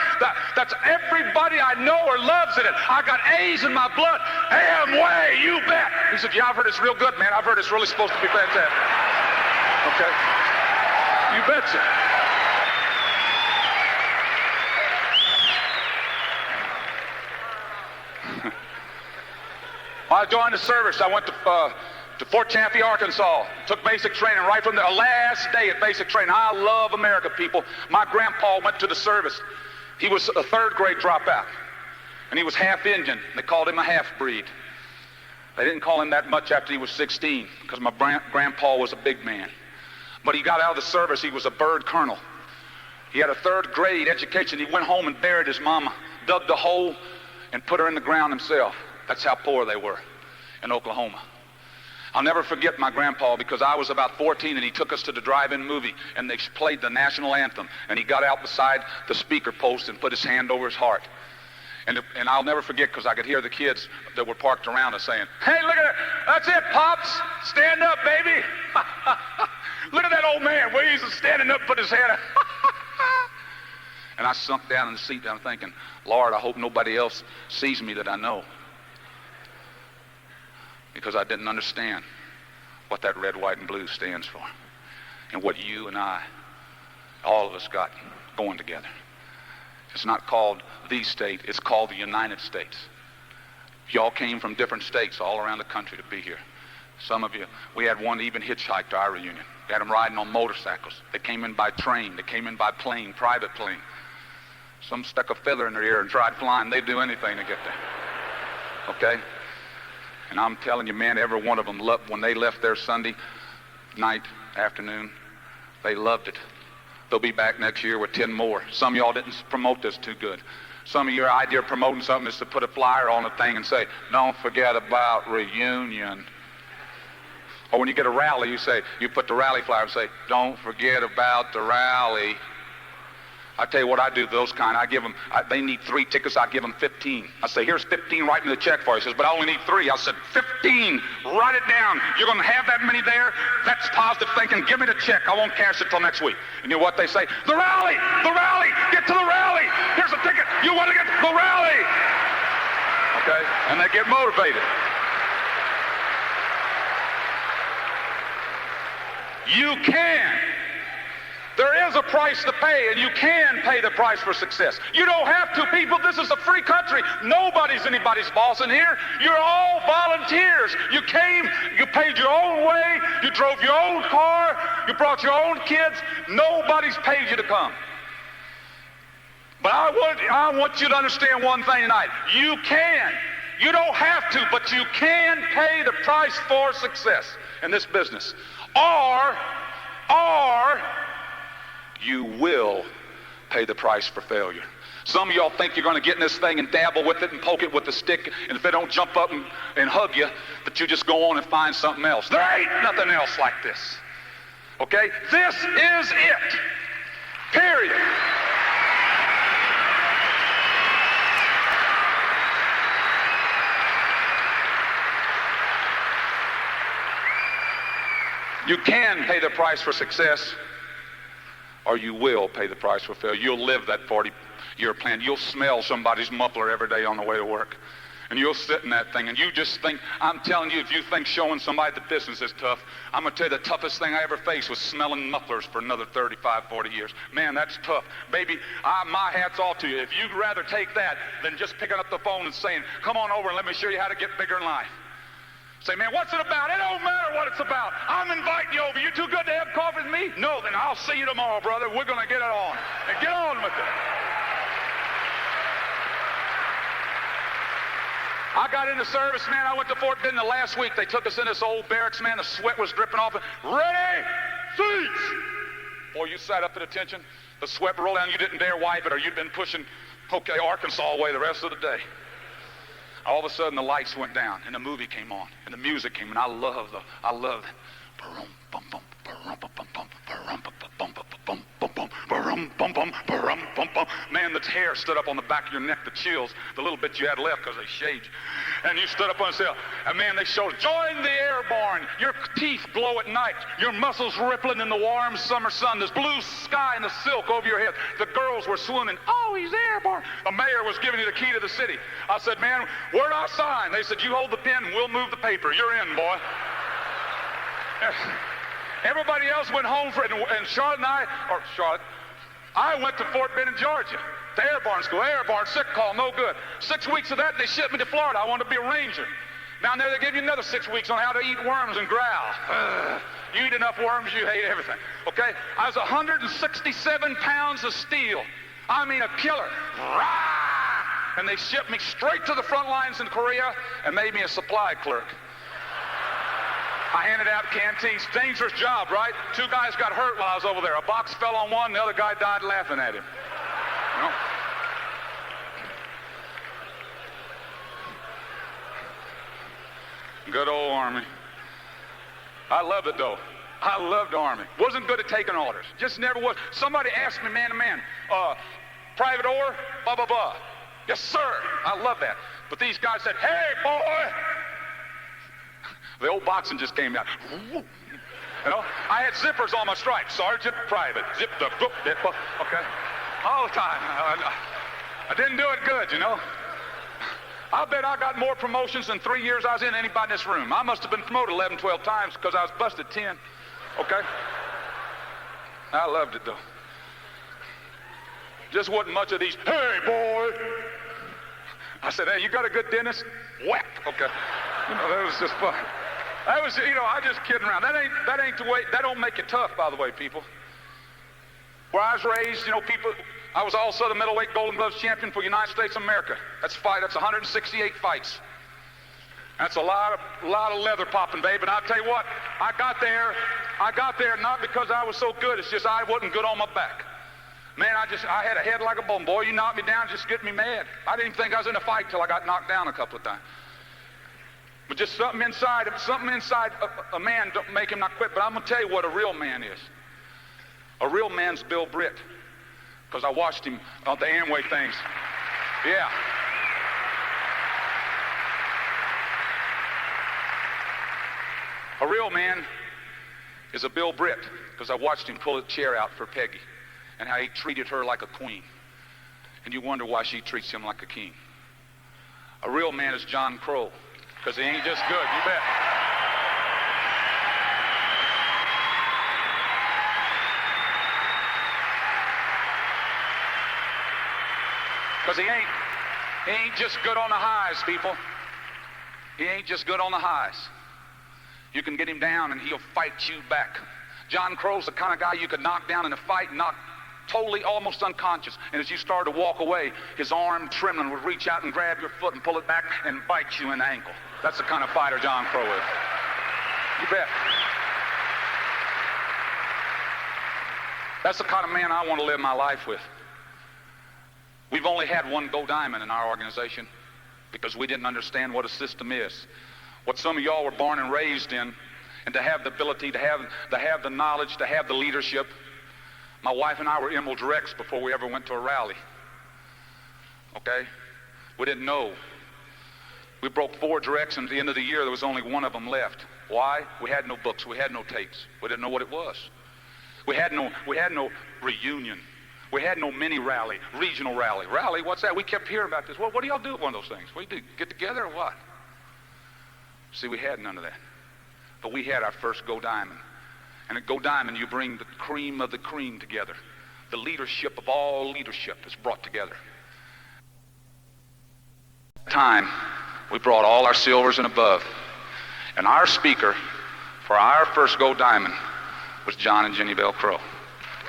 S2: That's everybody I know or loves in it. I got A's in my blood. Amway, you bet. He said, yeah, I've heard it's real good, man. I've heard it's really supposed to be fantastic. Okay? You betcha. When I joined the service, I went to Fort Chaffee, Arkansas. Took basic training right from there. Last day at basic training. I love America, people. My grandpa went to the service. He was a 3rd grade dropout. And he was half Indian. They called him a half-breed. They didn't call him that much after he was 16 because my grandpa was a big man. But he got out of the service. He was a bird colonel. He had a 3rd grade education. He went home and buried his mama, dug the hole, and put her in the ground himself. That's how poor they were in Oklahoma. I'll never forget my grandpa because I was about 14 and he took us to the drive-in movie and they played the national anthem and he got out beside the speaker post and put his hand over his heart. And I'll never forget because I could hear the kids that were parked around us saying, hey, look at it. That's it, Pops. Stand up, baby. Look at that old man. Well, he's standing up, put his head up. And I sunk down in the seat and I'm thinking, Lord, I hope nobody else sees me that I know. Because I didn't understand what that red, white, and blue stands for. And what you and I, all of us got going together. It's not called the state, it's called the United States. Y'all came from different states all around the country to be here. Some of you, we had one even hitchhiked to our reunion. We had them riding on motorcycles. They came in by train, they came in by plane, private plane. Some stuck a feather in their ear and tried flying. They'd do anything to get there. Okay? And I'm telling you, man, every one of them loved, when they left there Sunday night, afternoon, they loved it. They'll be back next year with 10 more. Some of y'all didn't promote this too good. Some of your idea of promoting something is to put a flyer on a thing and say, don't forget about reunion. Or when you get a rally, you put the rally flyer and say, don't forget about the rally. I tell you what I do to those kind. I give them, they need 3 tickets, I give them 15. I say, here's 15, write me the check for you. He says, but I only need 3. I said, 15, write it down. You're going to have that many there? That's positive thinking. Give me the check. I won't cash it till next week. And you know what they say? The rally, get to the rally. Here's a ticket. You want to get to the rally. Okay, and they get motivated. You can. There is a price to pay, and you can pay the price for success. You don't have to, people. This is a free country. Nobody's anybody's boss in here. You're all volunteers. You came, you paid your own way, you drove your own car, you brought your own kids, nobody's paid you to come. But I want you to understand one thing tonight. You can. You don't have to, but you can pay the price for success in this business. Or you will pay the price for failure. Some of y'all think you're going to get in this thing and dabble with it and poke it with the stick, and if it don't jump up and hug you, that you just go on and find something else. There ain't nothing else like this. Okay? This is it. Period. You can pay the price for success, or you will pay the price for failure. You'll live that 40-year plan. You'll smell somebody's muffler every day on the way to work. And you'll sit in that thing and you just think, I'm telling you, if you think showing somebody the business is tough, I'm going to tell you the toughest thing I ever faced was smelling mufflers for another 35, 40 years. Man, that's tough. Baby, my hat's off to you. If you'd rather take that than just picking up the phone and saying, come on over and let me show you how to get bigger in life. Say, man, what's it about? It don't matter what it's about. I'm inviting you over. You too good to have coffee with me? No, then I'll see you tomorrow, brother. We're going to get it on. And get on with it. I got into service, man. I went to Fort Benning last week. They took us in this old barracks, man. The sweat was dripping off. Ready? Seats! Boy, you sat up at attention. The sweat rolled down. You didn't dare wipe it, or you'd been pushing, Arkansas away the rest of the day. All of a sudden, the lights went down, and the movie came on, and the music came, and I love it. Man, the hair stood up on the back of your neck, the chills, the little bit you had left because they shaved you. And you stood up on yourself, and man, they showed, join the airborne. Your teeth glow at night. Your muscles rippling in the warm summer sun. This blue sky and the silk over your head. The girls were swooning. Oh, he's airborne. The mayor was giving you the key to the city. I said, man, where'd I sign? They said, you hold the pen and we'll move the paper. You're in, boy. Everybody else went home for it, and Charlotte and I went to Fort Benning, Georgia, to airborne school. Airborne, sick call, no good. 6 weeks of that, they shipped me to Florida. I wanted to be a ranger. Down there, they give you another 6 weeks on how to eat worms and growl. You eat enough worms, you hate everything. Okay? I was 167 pounds of steel. I mean, a killer. And they shipped me straight to the front lines in Korea and made me a supply clerk. I handed out canteens. Dangerous job, right? 2 guys got hurt while I was over there. A box fell on one, the other guy died laughing at him. You know? Good old Army. I loved it, though. I loved the Army. Wasn't good at taking orders. Just never was. Somebody asked me man to man, private or, blah, blah, blah. Yes, sir. I love that. But these guys said, hey, boy. The old boxing just came out. You know, I had zippers on my stripes. Sergeant, private, zip the book, okay, all the time. I didn't do it good, you know. I bet I got more promotions in 3 years I was in anybody in this room. I must have been promoted 11, 12 times because I was busted 10. Okay? I loved it, though. Just wasn't much of these, hey, boy. I said, hey, you got a good dentist? Whack. Okay. You know, that was just fun. That was, you know, I just kidding around. That ain't the way. That don't make it tough, by the way, people. Where I was raised, you know, people. I was also the middleweight Golden Gloves champion for the United States of America. That's 168 fights. That's a lot of leather popping, babe. And I'll tell you what, I got there not because I was so good. It's just I wasn't good on my back. Man, I had a head like a bone. Boy, you knocked me down, just get me mad. I didn't even think I was in a fight till I got knocked down a couple of times. But just something inside a man don't make him not quit. But I'm going to tell you what a real man is. A real man's Bill Britt. Because I watched him on the Amway things. Yeah. A real man is a Bill Britt. Because I watched him pull a chair out for Peggy. And how he treated her like a queen. And you wonder why she treats him like a king. A real man is John Crow. Because he ain't just good, you bet. Because he ain't just good on the highs, people. He ain't just good on the highs. You can get him down and he'll fight you back. John Crow's the kind of guy you could knock down in a fight, knock totally almost unconscious. And as you started to walk away, his arm trembling would reach out and grab your foot and pull it back and bite you in the ankle. That's the kind of fighter John Crow is. You bet. That's the kind of man I want to live my life with. We've only had one Go Diamond in our organization because we didn't understand what a system is. What some of y'all were born and raised in, and to have the ability, to have the knowledge, to have the leadership. My wife and I were Emerald Directs before we ever went to a rally. Okay? We didn't know. We broke 4 directs, and at the end of the year, there was only one of them left. Why? We had no books. We had no tapes. We didn't know what it was. We had no reunion. We had no mini rally, regional rally. Rally, what's that? We kept hearing about this. Well, what do y'all do at one of those things? What do you do? Get together or what? See, we had none of that. But we had our first Go Diamond. And at Go Diamond, you bring the cream of the cream together. The leadership of all leadership is brought together. Time, we brought all our silvers and above. And our speaker for our first Go Diamond was John and Jenny Belle Crow.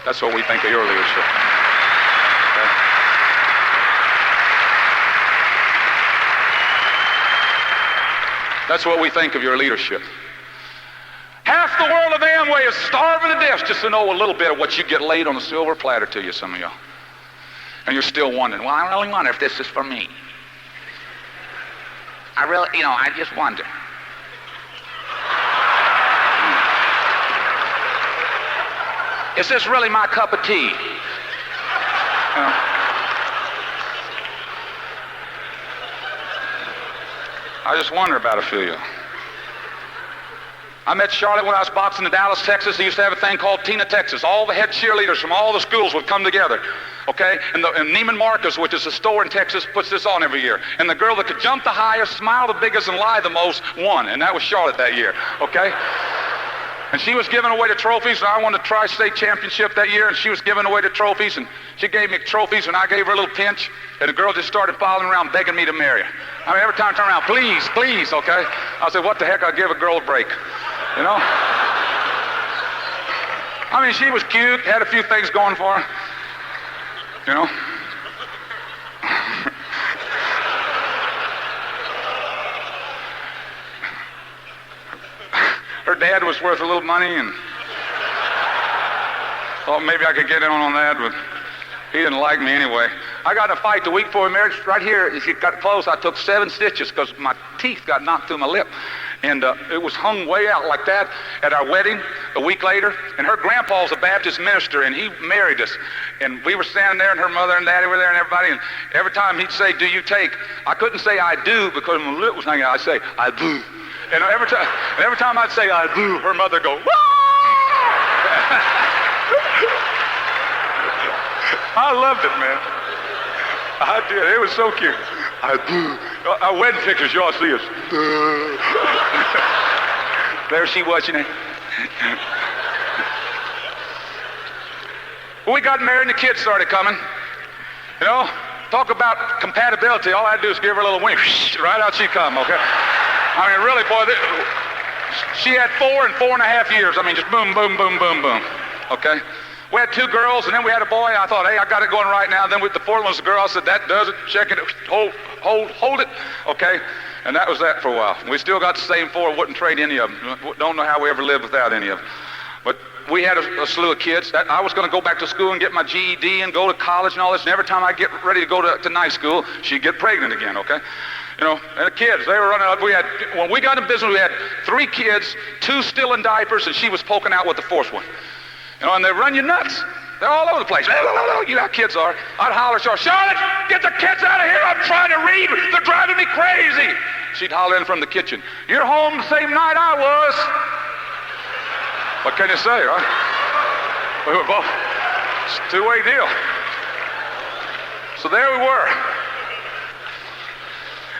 S2: That's what we think of your leadership. Okay? That's what we think of your leadership. Half the world of Amway is starving to death just to know a little bit of what you get laid on a silver platter to you, some of y'all. And you're still wondering, well, I really wonder if this is for me. I just wonder. Is this really my cup of tea? I just wonder about a few of you. I met Charlotte when I was boxing in Dallas, Texas. They used to have a thing called Tina, Texas. All the head cheerleaders from all the schools would come together, okay? And Neiman Marcus, which is a store in Texas, puts this on every year. And the girl that could jump the highest, smile the biggest, and lie the most won. And that was Charlotte that year, okay? And she was giving away the trophies, and I won the tri-state championship that year, and she was giving away the trophies, and she gave me trophies, and I gave her a little pinch, and the girl just started following around begging me to marry her. I mean, every time I turn around, please, please, okay? I said, what the heck, I'll give a girl a break, you know? I mean, she was cute, had a few things going for her, you know? Her dad was worth a little money, and thought maybe I could get in on that, but he didn't like me anyway. I got in a fight the week before marriage. Right here, if you got close, I took 7 stitches because my teeth got knocked through my lip. And it was hung way out like that at our wedding a week later. And her grandpa's a Baptist minister, and he married us. And we were standing there, and her mother and daddy were there, and everybody. And every time he'd say, do you take? I couldn't say I do because my lip was hanging out. I'd say, I do. And every time I'd say I do, her mother would go, wah! I loved it, man. I did. It was so cute. I do. Our wedding pictures, y'all see us. There she was, you know. When we got married and the kids started coming, you know, talk about compatibility. All I had to do is give her a little wink. Right out she'd come, okay? I mean, really, boy, she had 4 and 4.5 years. I mean, just boom, boom, boom, boom, boom, okay? We had 2 girls, and then we had a boy. I thought, hey, I got it going right now. Then with the 4th one was a girl. I said, that does it. Check it. Hold it. Okay? And that was that for a while. We still got the same 4. Wouldn't trade any of them. Don't know how we ever lived without any of them. But we had a slew of kids. I was going to go back to school and get my GED and go to college and all this. And every time I get ready to go to night school, she'd get pregnant again, okay? You know, and the kids, they were running out. When we got in business, we had 3 kids, 2 still in diapers, and she was poking out with the 4th one. You know, and they run you nuts. They're all over the place. You know how kids are. I'd holler, Charlotte, get the kids out of here. I'm trying to read. They're driving me crazy. She'd holler in from the kitchen. You're home the same night I was. What can you say, right? We were both. It's a 2-way deal. So there we were.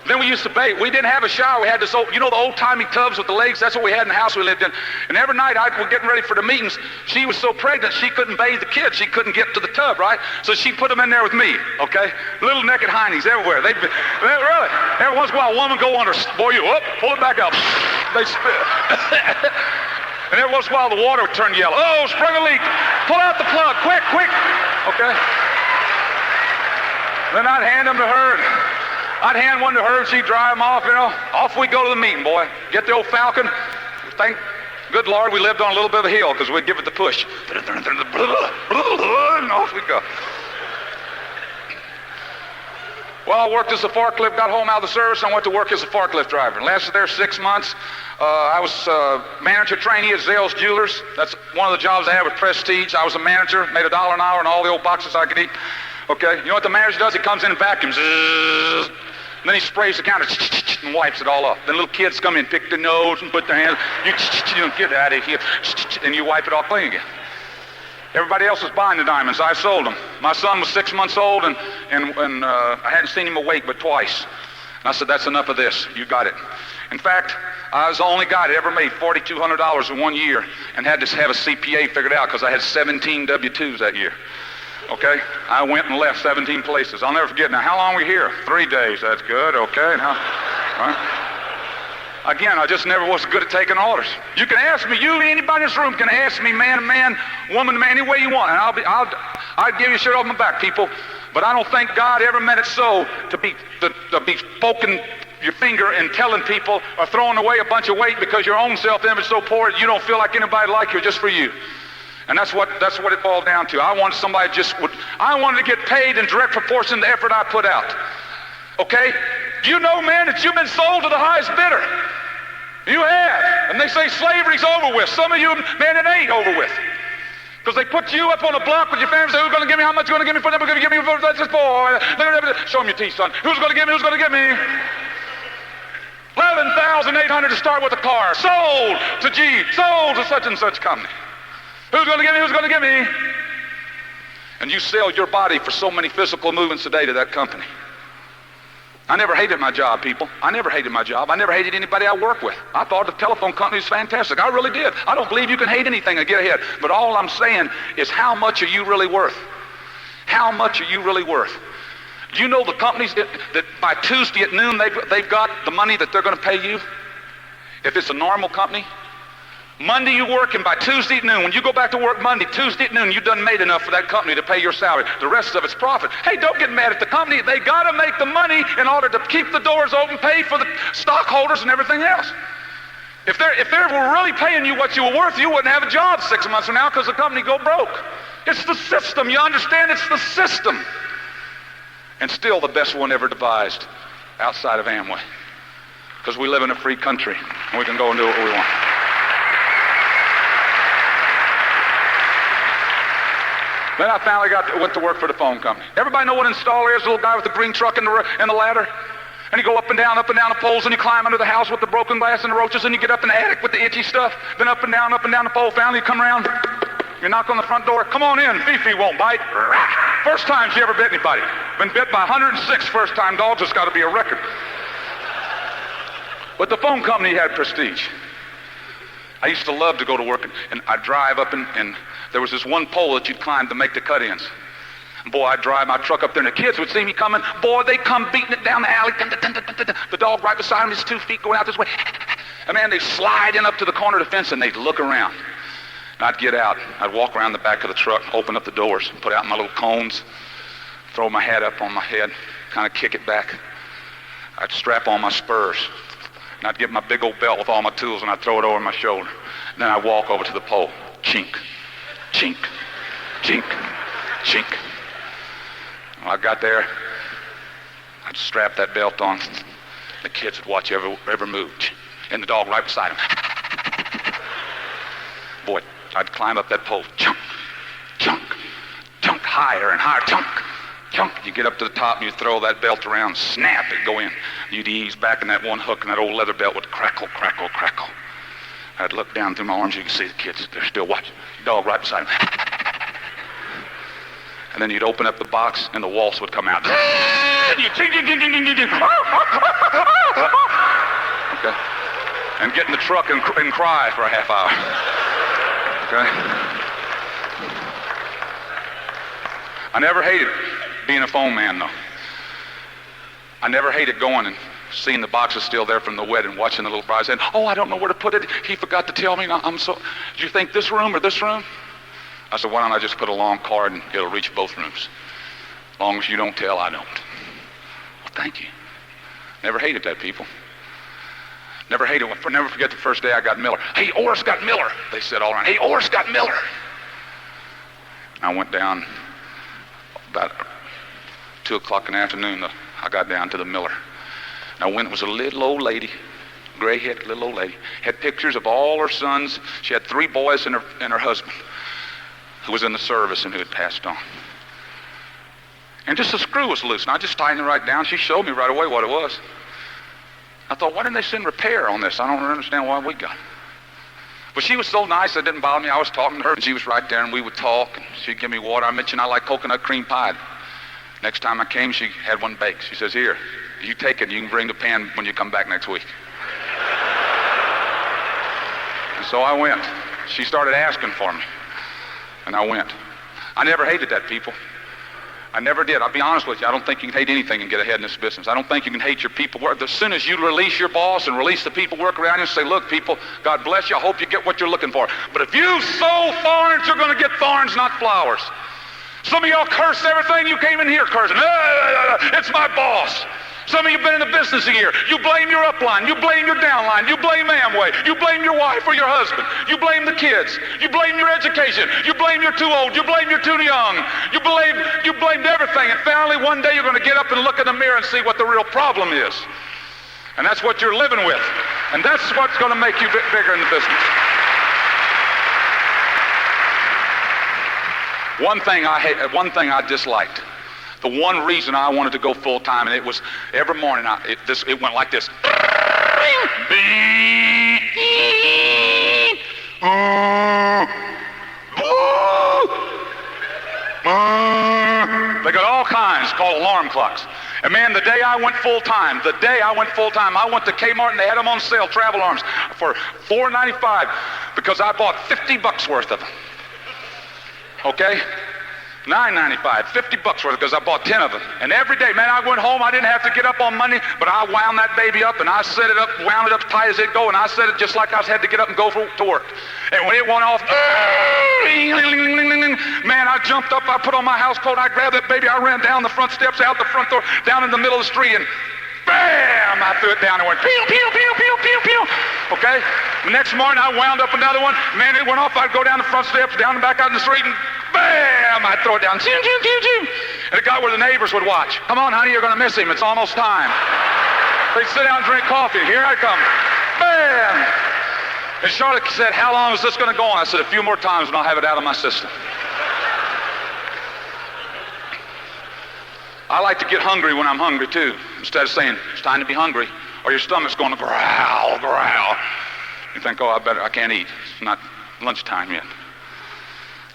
S2: Then we used to bathe. We didn't have a shower. We had this old, you know, the old-timey tubs with the legs? That's what we had in the house we lived in. And every night we're getting ready for the meetings. She was so pregnant, she couldn't bathe the kids. She couldn't get to the tub, right? So she put them in there with me, okay? Little naked heinies everywhere. They really. Every once in a while, a woman go on her, boy, you up, pull it back up. They spit. And every once in a while the water would turn yellow. Oh, sprung a leak. Pull out the plug, quick, quick. Okay? Then I'd hand them to her. I'd hand one to her and she'd dry them off, you know. Off we go to the meeting, boy. Get the old Falcon. Thank good Lord we lived on a little bit of a hill because we'd give it the push. And off we go. Well, I worked as a forklift, got home out of the service, and I went to work as a forklift driver. And lasted there 6 months. I was manager trainee at Zales Jewelers. That's one of the jobs I had with Prestige. I was a manager, made $1 an hour on all the old boxes I could eat. Okay, you know what the manager does? He comes in and vacuums. And then he sprays the counter and wipes it all off. Then little kids come in, pick their nose and put their hands. You get out of here. And you wipe it all clean again. Everybody else was buying the diamonds. I sold them. My son was 6 months old, and I hadn't seen him awake but twice. And I said, that's enough of this. You got it. In fact, I was the only guy that ever made $4,200 in 1 year and had to have a CPA figured out because I had 17 W-2s that year. Okay? I went and left 17 places. I'll never forget. Now, how long were we here? 3 days. That's good. Okay. Now, right? Again, I just never was good at taking orders. You can ask me, anybody in this room can ask me, man to man, woman to man, any way you want, and I'll give you a shirt off my back, people. But I don't think God ever meant it so to be poking your finger and telling people or throwing away a bunch of weight because your own self-image is so poor that you don't feel like anybody like you just for you. And that's what it boiled down to. I wanted somebody I wanted to get paid in direct proportion to the effort I put out. Okay? Do you know, man, that you've been sold to the highest bidder? You have. And they say slavery's over with. Some of you, man, it ain't over with. Because they put you up on a block with your family and say, who's going to give me, how much you going to give me for them, who's going to give me for this boy? Show them your teeth, son. Who's going to give me, who's going to give me? $11,800 to start with a car. Sold to G. Sold to such and such company. Who's going to give me, who's going to give me? And you sell your body for so many physical movements a day to that company. I never hated my job, people. I never hated my job. I never hated anybody I work with. I thought the telephone company was fantastic. I really did. I don't believe you can hate anything and get ahead. But all I'm saying is, how much are you really worth? How much are you really worth? Do you know the companies that by Tuesday at noon they've got the money that they're going to pay you? If it's a normal company, Monday you work, and by Tuesday at noon, when you go back to work Monday, Tuesday at noon, you've done made enough for that company to pay your salary. The rest of it's profit. Hey, don't get mad at the company. They got to make the money in order to keep the doors open, pay for the stockholders and everything else. If they were really paying you what you were worth, you wouldn't have a job 6 months from now because the company go broke. It's the system. You understand? It's the system. And still the best one ever devised outside of Amway. Because we live in a free country and we can go and do what we want. Then I finally went to work for the phone company. Everybody know what an installer is? The little guy with the green truck and the ladder? And you go up and down the poles, and you climb under the house with the broken glass and the roaches, and you get up in the attic with the itchy stuff. Then up and down the pole. Finally you come around, you knock on the front door. Come on in. Fifi won't bite. First time she ever bit anybody. Been bit by 106 first-time dogs. It's got to be a record. But the phone company had prestige. I used to love to go to work, and I'd drive up and there was this one pole that you'd climb to make the cut-ins. Boy, I'd drive my truck up there, and the kids would see me coming. Boy, they'd come beating it down the alley. The dog right beside him, his 2 feet going out this way. And man, they'd slide in up to the corner of the fence, and they'd look around. And I'd get out. I'd walk around the back of the truck, open up the doors, put out my little cones, throw my hat up on my head, kind of kick it back. I'd strap on my spurs, and I'd get my big old belt with all my tools, and I'd throw it over my shoulder. And then I'd walk over to the pole. Chink, chink, chink, chink. When I got there, I'd strap that belt on. The kids would watch every move. And the dog right beside him. Boy, I'd climb up that pole. Chunk, chunk, chunk, higher and higher. Chunk, chunk. You get up to the top and you throw that belt around. Snap, it go in. You'd ease back in that one hook, and that old leather belt would crackle, crackle, crackle. I'd look down through my arms. You could see the kids. They're still watching. Dog right beside him. And then you'd open up the box, and the waltz would come out. And you okay. And get in the truck and cry for a half hour. Okay. I never hated being a phone man, though. I never hated going and seeing the boxes still there from the wedding, watching the little bride saying, "Oh, I don't know where to put it. He forgot to tell me. Do you think this room or this room?" I said, "Why don't I just put a long card and it'll reach both rooms? As long as you don't tell, I don't." Well, thank you. Never hated that, people. Never hated it. Never forget the first day I got Miller. "Hey, Orris got Miller," they said all around. "Hey, Orris got Miller." I went down about 2 o'clock in the afternoon. I got down to the Miller. Now, when it was a little old lady, gray-haired little old lady, had pictures of all her sons. She had 3 boys and her husband, who was in the service and who had passed on. And just a screw was loose, and I just tightened it right down. She showed me right away what it was. I thought, why didn't they send repair on this? I don't understand why we got it. But she was so nice, it didn't bother me. I was talking to her, and she was right there, and we would talk, and she'd give me water. I mentioned I like coconut cream pie. Next time I came, she had one baked. She says, "Here, you take it, and you can bring the pan when you come back next week." And so I went. She started asking for me, and I went. I never hated that, people. I never did. I'll be honest with you. I don't think you can hate anything and get ahead in this business. I don't think you can hate your people. As soon as you release your boss and release the people work around you and say, "Look, people, God bless you. I hope you get what you're looking for. But if you sow thorns, you're going to get thorns, not flowers." Some of y'all curse everything. You came in here cursing. It's my boss. Some of you have been in the business a year. You blame your upline. You blame your downline. You blame Amway. You blame your wife or your husband. You blame the kids. You blame your education. You blame you're too old. You blame you're too young. You blamed everything. And finally, one day you're going to get up and look in the mirror and see what the real problem is. And that's what you're living with. And that's what's going to make you bigger in the business. One thing I disliked. The one reason I wanted to go full time, and it was every morning. It went like this. They got all kinds called alarm clocks. And man, the day I went full time, I went to Kmart and they had them on sale, travel alarms, for $4.95 because I bought $50 worth of them. Okay? $9.95, $50 worth because I bought 10 of them. And every day, man, I went home. I didn't have to get up on Monday, but I wound that baby up and I set it up, wound it up tight as it'd go, and I set it just like I had to get up and go to work. And when it went off, man, I jumped up, I put on my house coat, I grabbed that baby, I ran down the front steps, out the front door, down in the middle of the street, and bam, I threw it down and went pew, pew, pew, pew, pew, pew. Okay? The next morning, I wound up another one. Man, it went off. I'd go down the front steps, down and back out in the street, and bam, I'd throw it down. Zoom, zoom, zoom, zoom. And it got where the neighbors would watch. "Come on, honey, you're going to miss him. It's almost time." They'd sit down and drink coffee. Here I come. Bam. And Charlotte said, "How long is this going to go on?" I said, "A few more times and I'll have it out of my system." I like to get hungry when I'm hungry, too. Instead of saying, "It's time to be hungry," or your stomach's going to growl, growl. You think, "Oh, I can't eat. It's not lunchtime yet."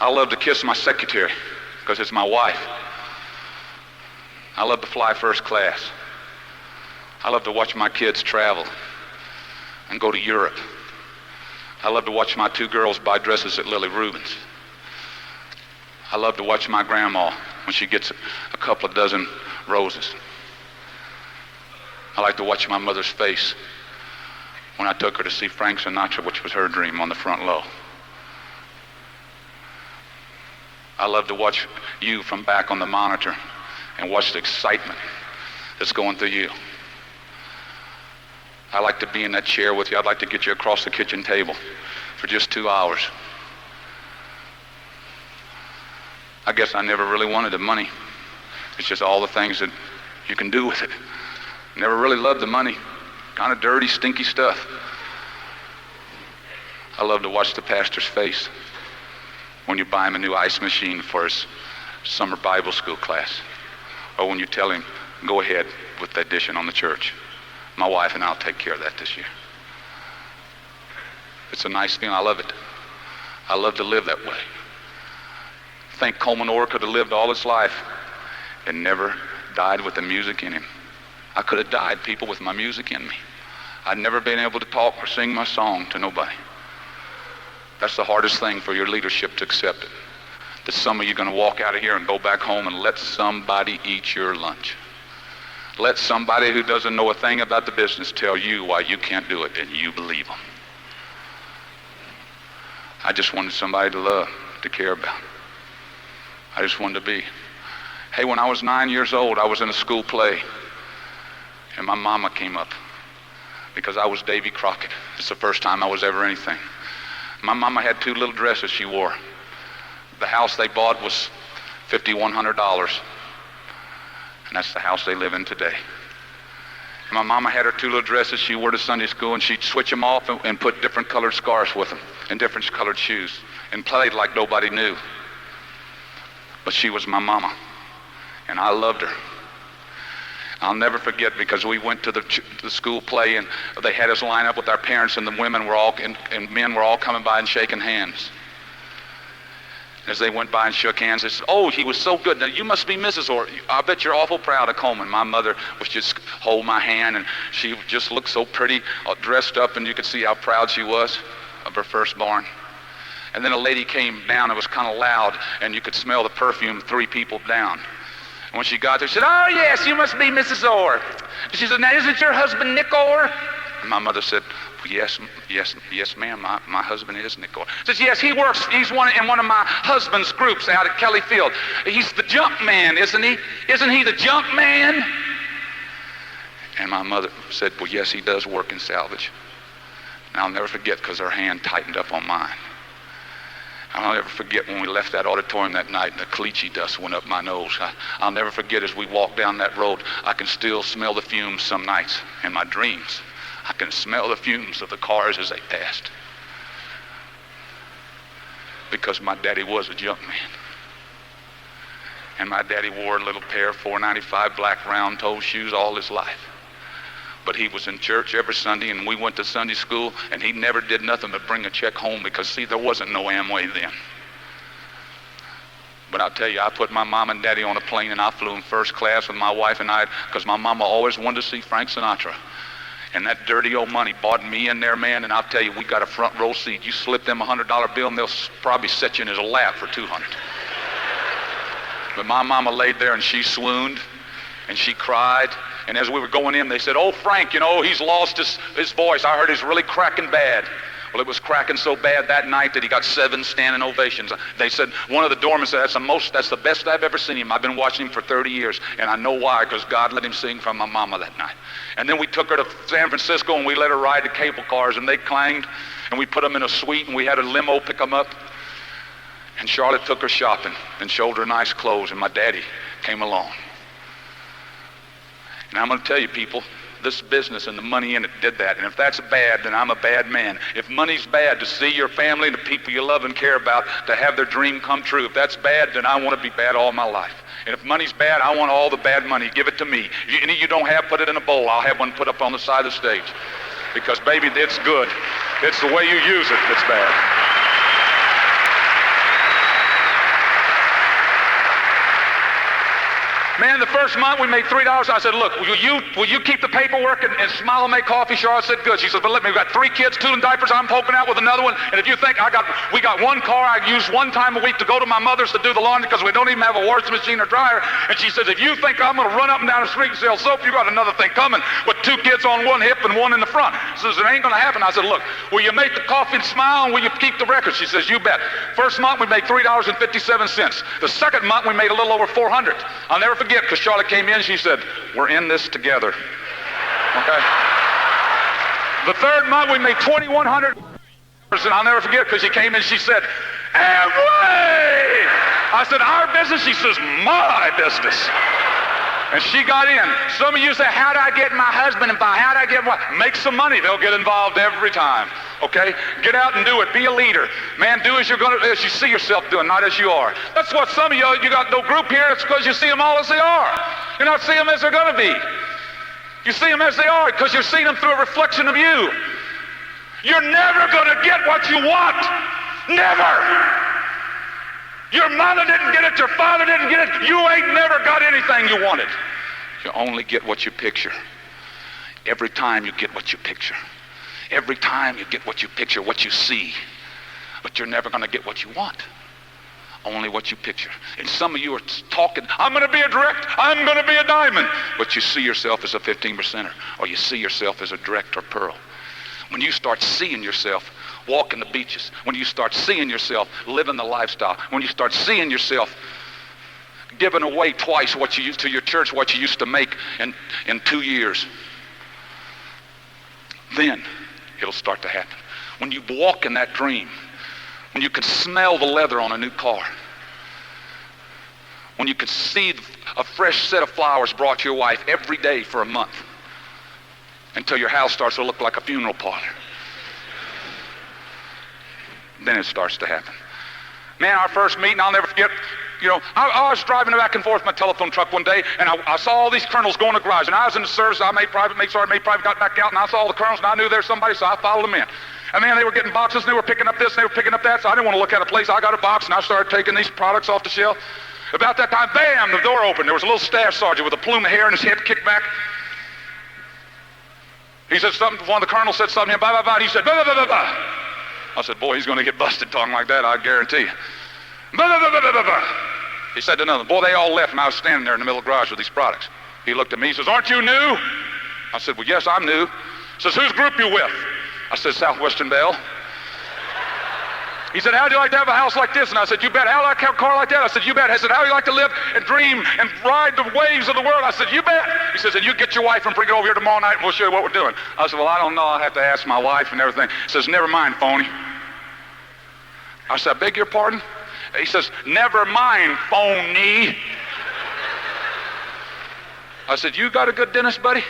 S2: I love to kiss my secretary because it's my wife. I love to fly first class. I love to watch my kids travel and go to Europe. I love to watch my 2 girls buy dresses at Lily Rubin's. I love to watch my grandma when she gets a couple of dozen roses. I like to watch my mother's face when I took her to see Frank Sinatra, which was her dream, on the front row. I love to watch you from back on the monitor and watch the excitement that's going through you. I like to be in that chair with you. I'd like to get you across the kitchen table for just 2 hours. I guess I never really wanted the money. It's just all the things that you can do with it. Never really loved the money. Kind of dirty, stinky stuff. I love to watch the pastor's face when you buy him a new ice machine for his summer Bible school class, or when you tell him, "Go ahead with the addition on the church. My wife and I'll take care of that this year." It's a nice feeling. I love it. I love to live that way. I think Coleman could have lived all his life and never died with the music in him. I could have died, people, with my music in me. I'd never been able to talk or sing my song to nobody. That's the hardest thing for your leadership to accept it. That some of you are going to walk out of here and go back home and let somebody eat your lunch. Let somebody who doesn't know a thing about the business tell you why you can't do it, and you believe them. I just wanted somebody to love, to care about. I just wanted to be. Hey, when I was 9 years old, I was in a school play, and my mama came up because I was Davy Crockett. It's the first time I was ever anything. My mama had 2 little dresses she wore. The house they bought was $5,100, and that's the house they live in today. My mama had her 2 little dresses she wore to Sunday school, and she'd switch them off and put different colored scarves with them and different colored shoes and played like nobody knew. But she was my mama, and I loved her. I'll never forget, because we went to the school play, and they had us line up with our parents, and the women were all and men were all coming by and shaking hands. As they went by and shook hands, they said, "Oh, he was so good. Now, you must be Mrs. Orr. I bet you're awful proud of Coleman." My mother was just hold my hand, and she just looked so pretty, dressed up, and you could see how proud she was of her firstborn. And then a lady came down. It was kind of loud, and you could smell the perfume 3 people down. And when she got there, she said, "Oh, yes, you must be Mrs. Orr." And she said, "Now, isn't your husband Nick Orr?" And my mother said, Yes, ma'am. My husband is Nick Orr." Says, "Yes, he works. He's in one of my husband's groups out at Kelly Field. He's the junk man, isn't he? Isn't he the junk man?" And my mother said, "Well, yes, he does work in salvage." And I'll never forget, because her hand tightened up on mine. I'll never forget when we left that auditorium that night and the caliche dust went up my nose. I'll never forget, as we walked down that road, I can still smell the fumes some nights in my dreams. I can smell the fumes of the cars as they passed. Because my daddy was a junk man. And my daddy wore a little pair of $4.95 black round-toe shoes all his life. But he was in church every Sunday, and we went to Sunday school, and he never did nothing but bring a check home, because, see, there wasn't no Amway then. But I'll tell you, I put my mom and daddy on a plane, and I flew in first class with my wife and I, because my mama always wanted to see Frank Sinatra. And that dirty old money bought me in there, man, and I'll tell you, we got a front row seat. You slip them a $100 bill, and they'll probably set you in his lap for $200. But my mama laid there, and she swooned, and she cried. And as we were going in, they said, "Oh, Frank, you know, he's lost his voice. I heard he's really cracking bad." Well, it was cracking so bad that night that he got 7 standing ovations. They said, one of the doormen said, that's the best I've ever seen him. I've been watching him for 30 years, and I know why, because God let him sing from my mama that night. And then we took her to San Francisco, and we let her ride the cable cars, and they clanged, and we put them in a suite, and we had a limo pick them up. And Charlotte took her shopping and showed her nice clothes, and my daddy came along. And I'm going to tell you, people, this business and the money in it did that. And if that's bad, then I'm a bad man. If money's bad, to see your family and the people you love and care about, to have their dream come true, if that's bad, then I want to be bad all my life. And if money's bad, I want all the bad money. Give it to me. Any you don't have, put it in a bowl. I'll have one put up on the side of the stage. Because, baby, it's good. It's the way you use it that's bad. Man, the first month we made $3. I said, "Look, will you keep the paperwork and Smile and make coffee?" Charlotte said, "Good." She said, "But let me, we've got 3 kids, 2 in diapers, I'm poking out with another one. And if you think we got 1 car I use 1 time a week to go to my mother's to do the laundry, because we don't even have a washing machine or dryer." And she says, "If you think I'm going to run up and down the street and sell soap, you got another thing coming with 2 kids on one hip and 1 in the front." She says, "It ain't going to happen." I said, "Look, will you make the coffee and Smile, and will you keep the records?" She says, "You bet." First month we made $3.57. The second month we made a little over $400. I'll never forget, because Charlotte came in, she said, "We're in this together." Okay? The third month we made $2,100, and I'll never forget, because she came in, she said, "Amway!" I said, "Our business?" She says, "My business." And she got in. Some of you say, "How'd I get my husband involved? How'd I get what?" Make some money. They'll get involved every time. Okay? Get out and do it. Be a leader. Man, do as you see yourself doing, not as you are. That's what some of you got no group here. It's because you see them all as they are. You're not seeing them as they're going to be. You see them as they are because you're seeing them through a reflection of you. You're never going to get what you want. Never. Your mother didn't get it. Your father didn't get it. You ain't never got anything you wanted. You only get what you picture. Every time you get what you picture. Every time you get what you picture, what you see. But you're never going to get what you want. only what you picture. And some of you are talking, I'm going to be a direct, I'm going to be a diamond. But you see yourself as a 15%er, or you see yourself as a direct or pearl. When you start seeing yourself walking the beaches, when you start seeing yourself living the lifestyle, when you start seeing yourself giving away twice what you used to your church, what you used to make in 2 years, then it'll start to happen. When you walk in that dream, when you can smell the leather on a new car, when you can see a fresh set of flowers brought to your wife every day for a month until your house starts to look like a funeral parlor, then it starts to happen. Man, our first meeting, I'll never forget. I was driving back and forth in my telephone truck one day, and I saw all these colonels go in the garage, and I was in the service. I made private, got back out, and I saw all the colonels, and I knew there was somebody, so I followed them in. And man, they were getting boxes, and they were picking up this, and they were picking up that, so I didn't want to look at a place. I got a box, and I started taking these products off the shelf. About that time, bam, the door opened. There was a little staff sergeant with a plume of hair in his head kicked back. He said something, one of the colonels said something, blah, blah, blah, and he said, blah, blah, blah, blah. I said, boy, he's going to get busted talking like that, I guarantee you. Blah, blah, blah, blah, blah, blah. He said to another, boy, they all left, and I was standing there in the middle of the garage with these products. He looked at me, he says, aren't you new? I said, well, yes, I'm new. He says, whose group you with? I said, Southwestern Belle. He said, how'd you like to have a house like this? And I said, you bet. How'd you like to have a car like that? I said, you bet. He said, how'd you like to live and dream and ride the waves of the world? I said, you bet. He says, and you get your wife and bring it over here tomorrow night and we'll show you what we're doing. I said, well, I don't know. I'll have to ask my wife and everything. He says, never mind, phony. I said, I beg your pardon? He says, never mind, phony. I said, you got a good dentist, buddy?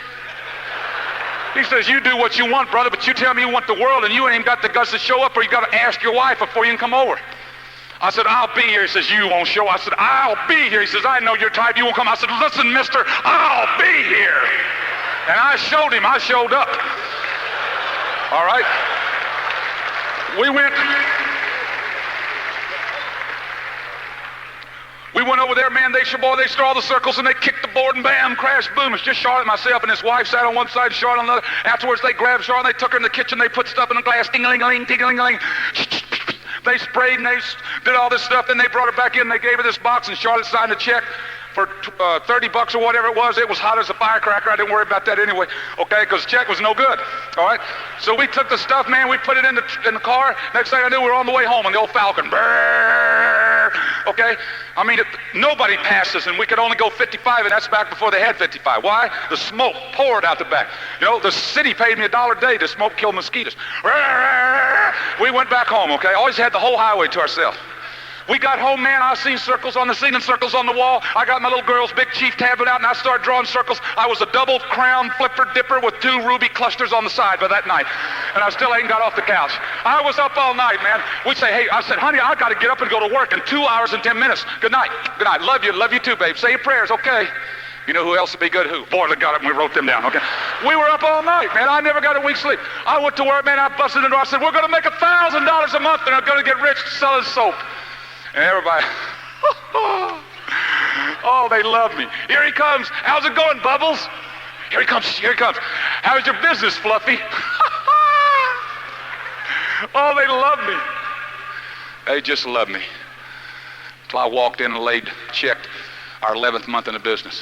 S2: He says, you do what you want, brother, but you tell me you want the world and you ain't even got the guts to show up, or you got to ask your wife before you can come over. I said, I'll be here. He says, you won't show. I said, I'll be here. He says, I know you're tired. You won't come. I said, listen, mister, I'll be here. And I showed him. I showed up. All right? We went over there, man, they started all the circles, and they kicked the board, and bam, crash, boom. It's just Charlotte, myself, and his wife sat on one side, Charlotte on the other. Afterwards, they grabbed Charlotte, and they took her in the kitchen, they put stuff in the glass, ding-a-ling-a-ling, ding-a-ling-a-ling. They sprayed, and they did all this stuff, then they brought her back in, and they gave her this box, and Charlotte signed a check for $30 or whatever it was. It was hot as a firecracker. I didn't worry about that anyway, okay, because the check was no good, all right? So we took the stuff, man, we put it in the car. Next thing I knew, we were on the way home in the old Falcon. Brrr, okay? I mean, nobody passed us, and we could only go 55, and that's back before they had 55. Why? The smoke poured out the back. The city paid me $1 a day to smoke kill mosquitoes. We went back home, okay? Always had the whole highway to ourselves. We got home, man, I seen circles on the ceiling, circles on the wall. I got my little girl's big chief tablet out, and I started drawing circles. I was a double crown flipper dipper with 2 ruby clusters on the side by that night. And I still ain't got off the couch. I was up all night, man. We'd say, hey, I said, honey, I got to get up and go to work in 2 hours and 10 minutes. Good night. Good night. Love you too, babe. Say your prayers, okay? You know who else would be good? Who? Boy, they got up and we wrote them down, okay? We were up all night, man. I never got a week's sleep. I went to work, man. I busted in the door. I said, we're going to make $1,000 a month, and I'm going to get rich selling soap. And everybody, oh, they love me. Here he comes. How's it going, Bubbles? Here he comes. How's your business, Fluffy? Oh, they love me. They just love me. Till I walked in and checked our 11th month in the business.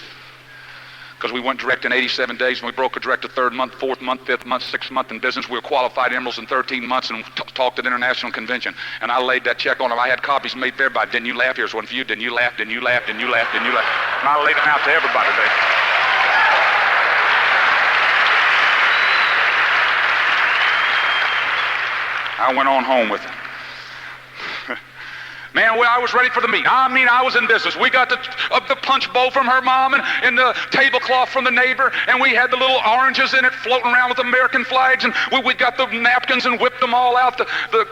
S2: Because we went direct in 87 days, and we broke a direct the 3rd month, 4th month, 5th month, 6th month in business. We were qualified emeralds in 13 months and talked at international convention. And I laid that check on them. I had copies made for everybody. Didn't you laugh? Here's one for you. Didn't you laugh? Didn't you laugh? Didn't you laugh? Didn't you laugh? And I laid them out to everybody today. I went on home with it. Man, I was ready for the meet. I mean, I was in business. We got the punch bowl from her mom and the tablecloth from the neighbor, and we had the little oranges in it floating around with American flags, and we got the napkins and whipped them all out, the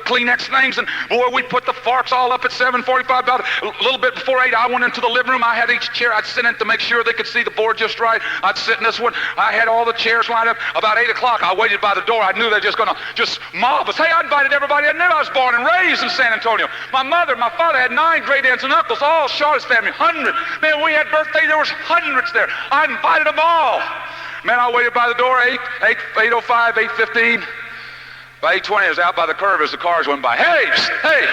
S2: Kleenex things, and boy, we put the forks all up at 7:45. About a little bit before 8, I went into the living room. I had each chair. I'd sit in to make sure they could see the board just right. I'd sit in this one. I had all the chairs lined up. About 8 o'clock, I waited by the door. I knew they were just going to mob us. Hey, I invited everybody I knew. I was born and raised in San Antonio. My mother, my father had 9 great aunts and uncles, all Charlotte's family, 100. Man, we had birthdays, there was hundreds there. I invited them all. Man, I waited by the door, 8:05, 8:15. By 8:20, I was out by the curve as the cars went by. Hey, hey.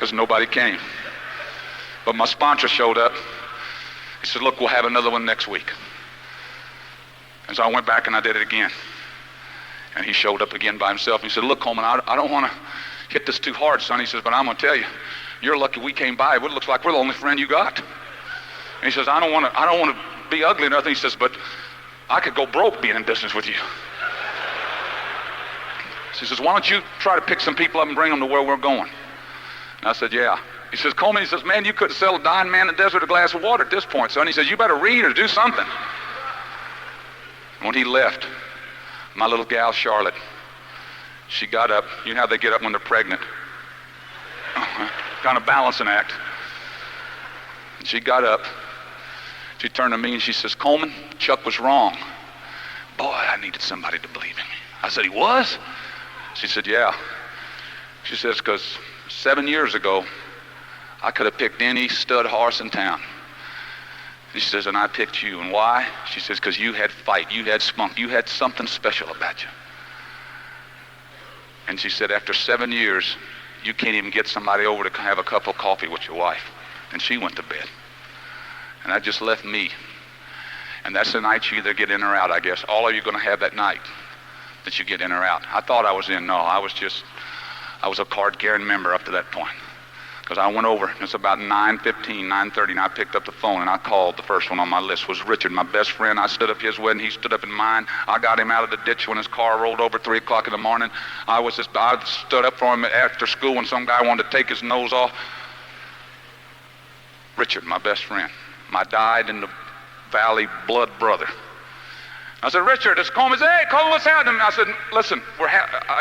S2: because nobody came. But my sponsor showed up. He said, look, we'll have another one next week. And so I went back and I did it again. And he showed up again by himself. And he said, look, Coleman, I don't want to hit this too hard, son. He says, but I'm going to tell you, you're lucky we came by. It looks like we're the only friend you got. And he says, I don't want to be ugly or nothing. He says, but I could go broke being in business with you. So he says, why don't you try to pick some people up and bring them to where we're going? And I said, yeah. He says, Coleman, he says, man, you couldn't sell a dying man in the desert a glass of water at this point, son. He says, you better read or do something. When he left, my little gal, Charlotte, she got up. You know how they get up when they're pregnant. Kind of balancing act. And she got up. She turned to me and she says, Coleman, Chuck was wrong. Boy, I needed somebody to believe in me. I said, he was? She said, yeah. She says, because 7 years ago, I could have picked any stud horse in town. And she says, and I picked you. And why? She says, because you had fight, you had spunk, you had something special about you. And she said, after 7 years, you can't even get somebody over to have a cup of coffee with your wife. And she went to bed. And that just left me. And that's the night you either get in or out, I guess. All of you are going to have that night that you get in or out. I thought I was in. No, I was a card-carrying member up to that point. Because I went over, it's about 9:15, 9:30, and I picked up the phone and I called. The first one on my list was Richard, my best friend. I stood up his wedding, he stood up in mine. I got him out of the ditch when his car rolled over 3 o'clock in the morning. I stood up for him after school when some guy wanted to take his nose off. Richard, my best friend, my dyed in the valley blood brother. I said, Richard, it's Coleman. He said, hey, Coleman, what's happening? I said, listen,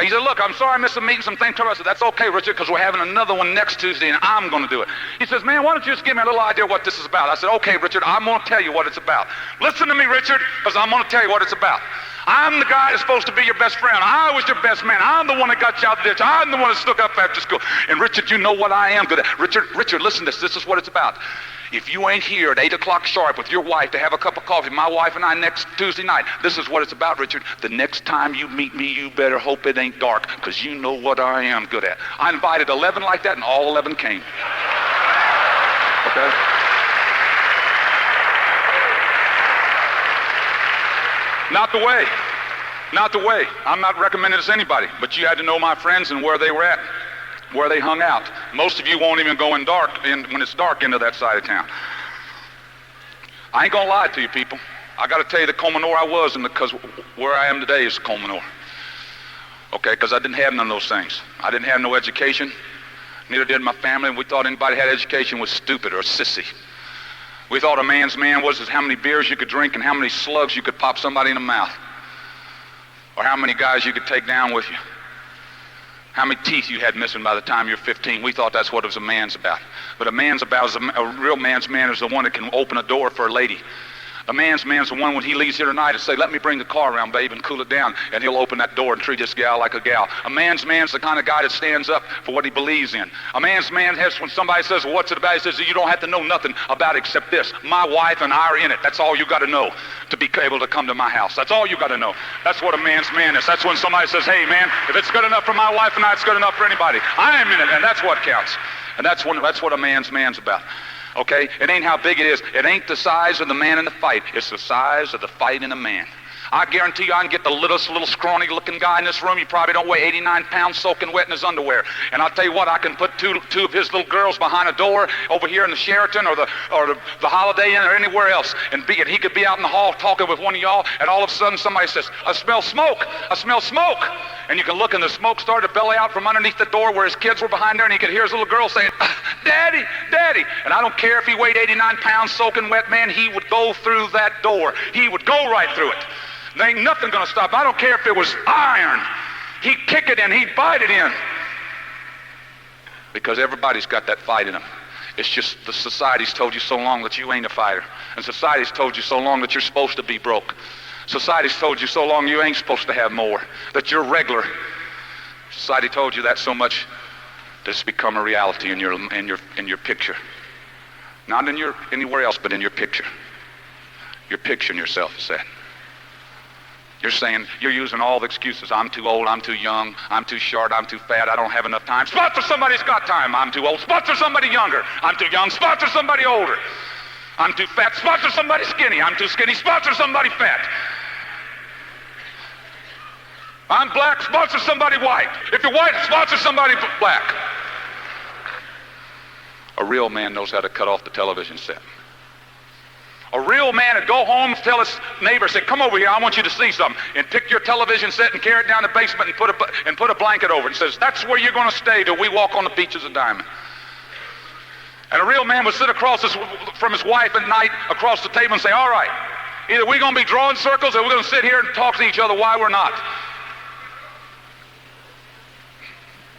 S2: he said, look, I'm sorry I missed the meeting, some things. I said, that's okay, Richard, because we're having another one next Tuesday, and I'm going to do it. He says, man, why don't you just give me a little idea what this is about? I said, okay, Richard, I'm going to tell you what it's about. Listen to me, Richard, because I'm going to tell you what it's about. I'm the guy that's supposed to be your best friend. I was your best man. I'm the one that got you out of the ditch. I'm the one that stuck up after school. And Richard, you know what I am good at. Richard, listen to this. This is what it's about. If you ain't here at 8 o'clock sharp with your wife to have a cup of coffee, my wife and I next Tuesday night, this is what it's about, Richard. The next time you meet me, you better hope it ain't dark, because you know what I am good at. I invited 11 like that, and all 11 came. Okay? Not the way. Not the way. I'm not recommending this to anybody, but you had to know my friends and where they were at, where they hung out. Most of you won't even go in when it's dark into that side of town. I ain't gonna lie to you people. I gotta tell you the Colemanor I was, and because where I am today is Colemanor. Okay, because I didn't have none of those things. I didn't have no education, neither did my family. We thought anybody had education was stupid or a sissy. We thought a man's man was how many beers you could drink and how many slugs you could pop somebody in the mouth, or how many guys you could take down with you. How many teeth you had missing by the time you're 15. We thought that's what it was a man's about. But a real man's man is the one that can open a door for a lady. A man's man's the one when he leaves here tonight and say, let me bring the car around, babe, and cool it down. And he'll open that door and treat this gal like a gal. A man's man's the kind of guy that stands up for what he believes in. A man's man has, when somebody says, well, what's it about? He says, you don't have to know nothing about it except this. My wife and I are in it. That's all you got to know to be able to come to my house. That's all you got to know. That's what a man's man is. That's when somebody says, hey, man, if it's good enough for my wife and I, it's good enough for anybody. I am in it, and that's what counts. And that's what a man's about. Okay? It ain't how big it is. It ain't the size of the man in the fight. It's the size of the fight in a man. I guarantee you I can get the little scrawny looking guy in this room. He probably don't weigh 89 pounds soaking wet in his underwear. And I'll tell you what, I can put two of his little girls behind a door over here in the Sheraton or the Holiday Inn or anywhere else. And he could be out in the hall talking with one of y'all, and all of a sudden somebody says, I smell smoke. I smell smoke. And you can look and the smoke started to belly out from underneath the door where his kids were behind there, and he could hear his little girl saying, Daddy, Daddy. And I don't care if he weighed 89 pounds soaking wet, man, he would go through that door. He would go right through it. There ain't nothing gonna stop him. I don't care if it was iron. He'd kick it in, he'd bite it in. Because everybody's got that fight in them. It's just the society's told you so long that you ain't a fighter. And society's told you so long that you're supposed to be broke. Society's told you so long you ain't supposed to have more, that you're regular. Society told you that so much that it's become a reality in your picture. Not in your anywhere else, but in your picture. You're picturing yourself as that. You're saying, you're using all the excuses. I'm too old, I'm too young, I'm too short, I'm too fat, I don't have enough time. Sponsor somebody who's got time. I'm too old. Sponsor somebody younger. I'm too young. Sponsor somebody older. I'm too fat. Sponsor somebody skinny. I'm too skinny. Sponsor somebody fat. I'm black. Sponsor somebody white. If you're white, sponsor somebody black. A real man knows how to cut off the television set. A real man would go home and tell his neighbor, say, come over here, I want you to see something. And pick your television set and carry it down the basement and put a blanket over it. And says, that's where you're going to stay till we walk on the beaches of Diamond. And a real man would sit from his wife at night across the table and say, all right, either we're going to be drawing circles or we're going to sit here and talk to each other why we're not.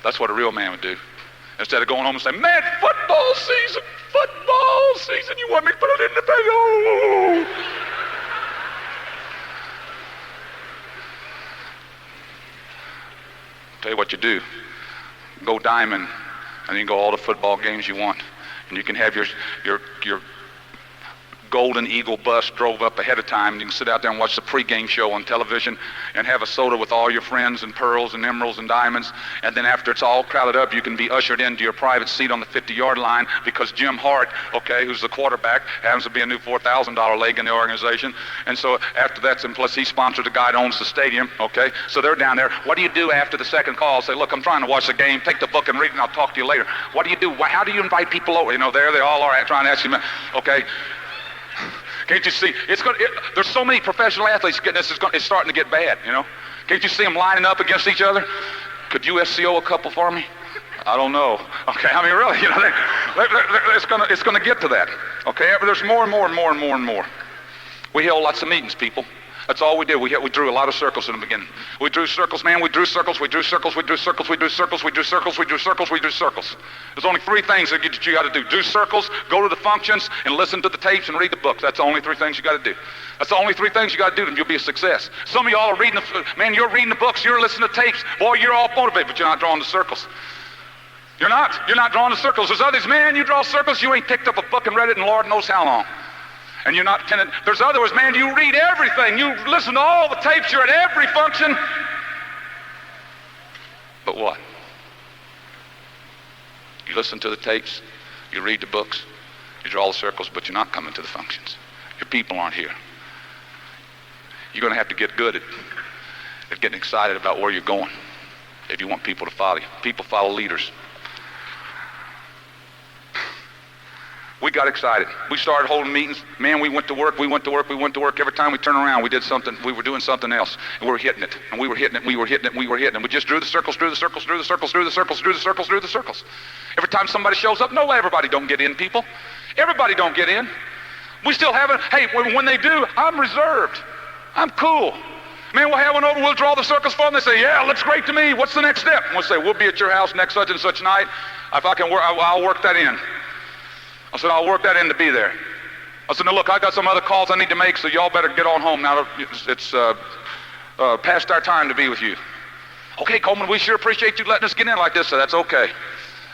S2: That's what a real man would do. Instead of going home and saying, man, football season, you want me to put it in the bag? Oh. Tell you what you do. Go Diamond, and you can go all the football games you want. And you can have your Golden Eagle bus drove up ahead of time. You can sit out there and watch the pregame show on television and have a soda with all your friends and pearls and emeralds and diamonds. And then after it's all crowded up, you can be ushered into your private seat on the 50-yard line because Jim Hart, okay, who's the quarterback, happens to be a new $4,000 leg in the organization. And so after that, and plus he sponsored the guy that owns the stadium, okay? So they're down there. What do you do after the second call? Say, look, I'm trying to watch the game. Take the book and read it, and I'll talk to you later. What do you do? How do you invite people over? You know, there they all are trying to ask you, okay? Can't you see? There's so many professional athletes getting this. It's starting to get bad, you know. Can't you see them lining up against each other? Could you SCO a couple for me? I don't know. Okay, I mean, really, you know, it's going to get to that. Okay, but there's more and more and more and more and more. We held lots of meetings, people. That's all we did. We drew a lot of circles in the beginning. We drew circles, man. We drew circles. We drew circles. We drew circles. We drew circles. We drew circles. We drew circles. We drew circles. There's only three things that you got to do: do circles, go to the functions, and listen to the tapes and read the books. That's the only three things you got to do. That's the only three things you got to do, and you'll be a success. Some of y'all are reading you're reading the books, you're listening to tapes. Boy, you're all motivated, but you're not drawing the circles. You're not drawing the circles. There's others, man, you draw circles, you ain't picked up a book and read it in Lord knows how long. And you're not attending. There's others, man, you read everything. You listen to all the tapes. You're at every function. But what? You listen to the tapes. You read the books. You draw the circles, but you're not coming to the functions. Your people aren't here. You're going to have to get good at getting excited about where you're going if you want people to follow you. People follow leaders. We got excited. We started holding meetings. Man, we went to work. Every time we turned around, we did something. We were doing something else. And we were hitting it. And we were hitting it. We just drew the circles. Every time somebody shows up, no, everybody don't get in, people. Everybody don't get in. We still haven't. Hey, when they do, I'm reserved. I'm cool. Man, we'll have one over. We'll draw the circles for them. They say, yeah, looks great to me. What's the next step? And we'll say, we'll be at your house next such and such night. If I can work, I'll work that in. I said, I'll work that in to be there. I said, now look, I got some other calls I need to make, so y'all better get on home now. It's past our time to be with you. Okay, Coleman, we sure appreciate you letting us get in like this. So that's okay.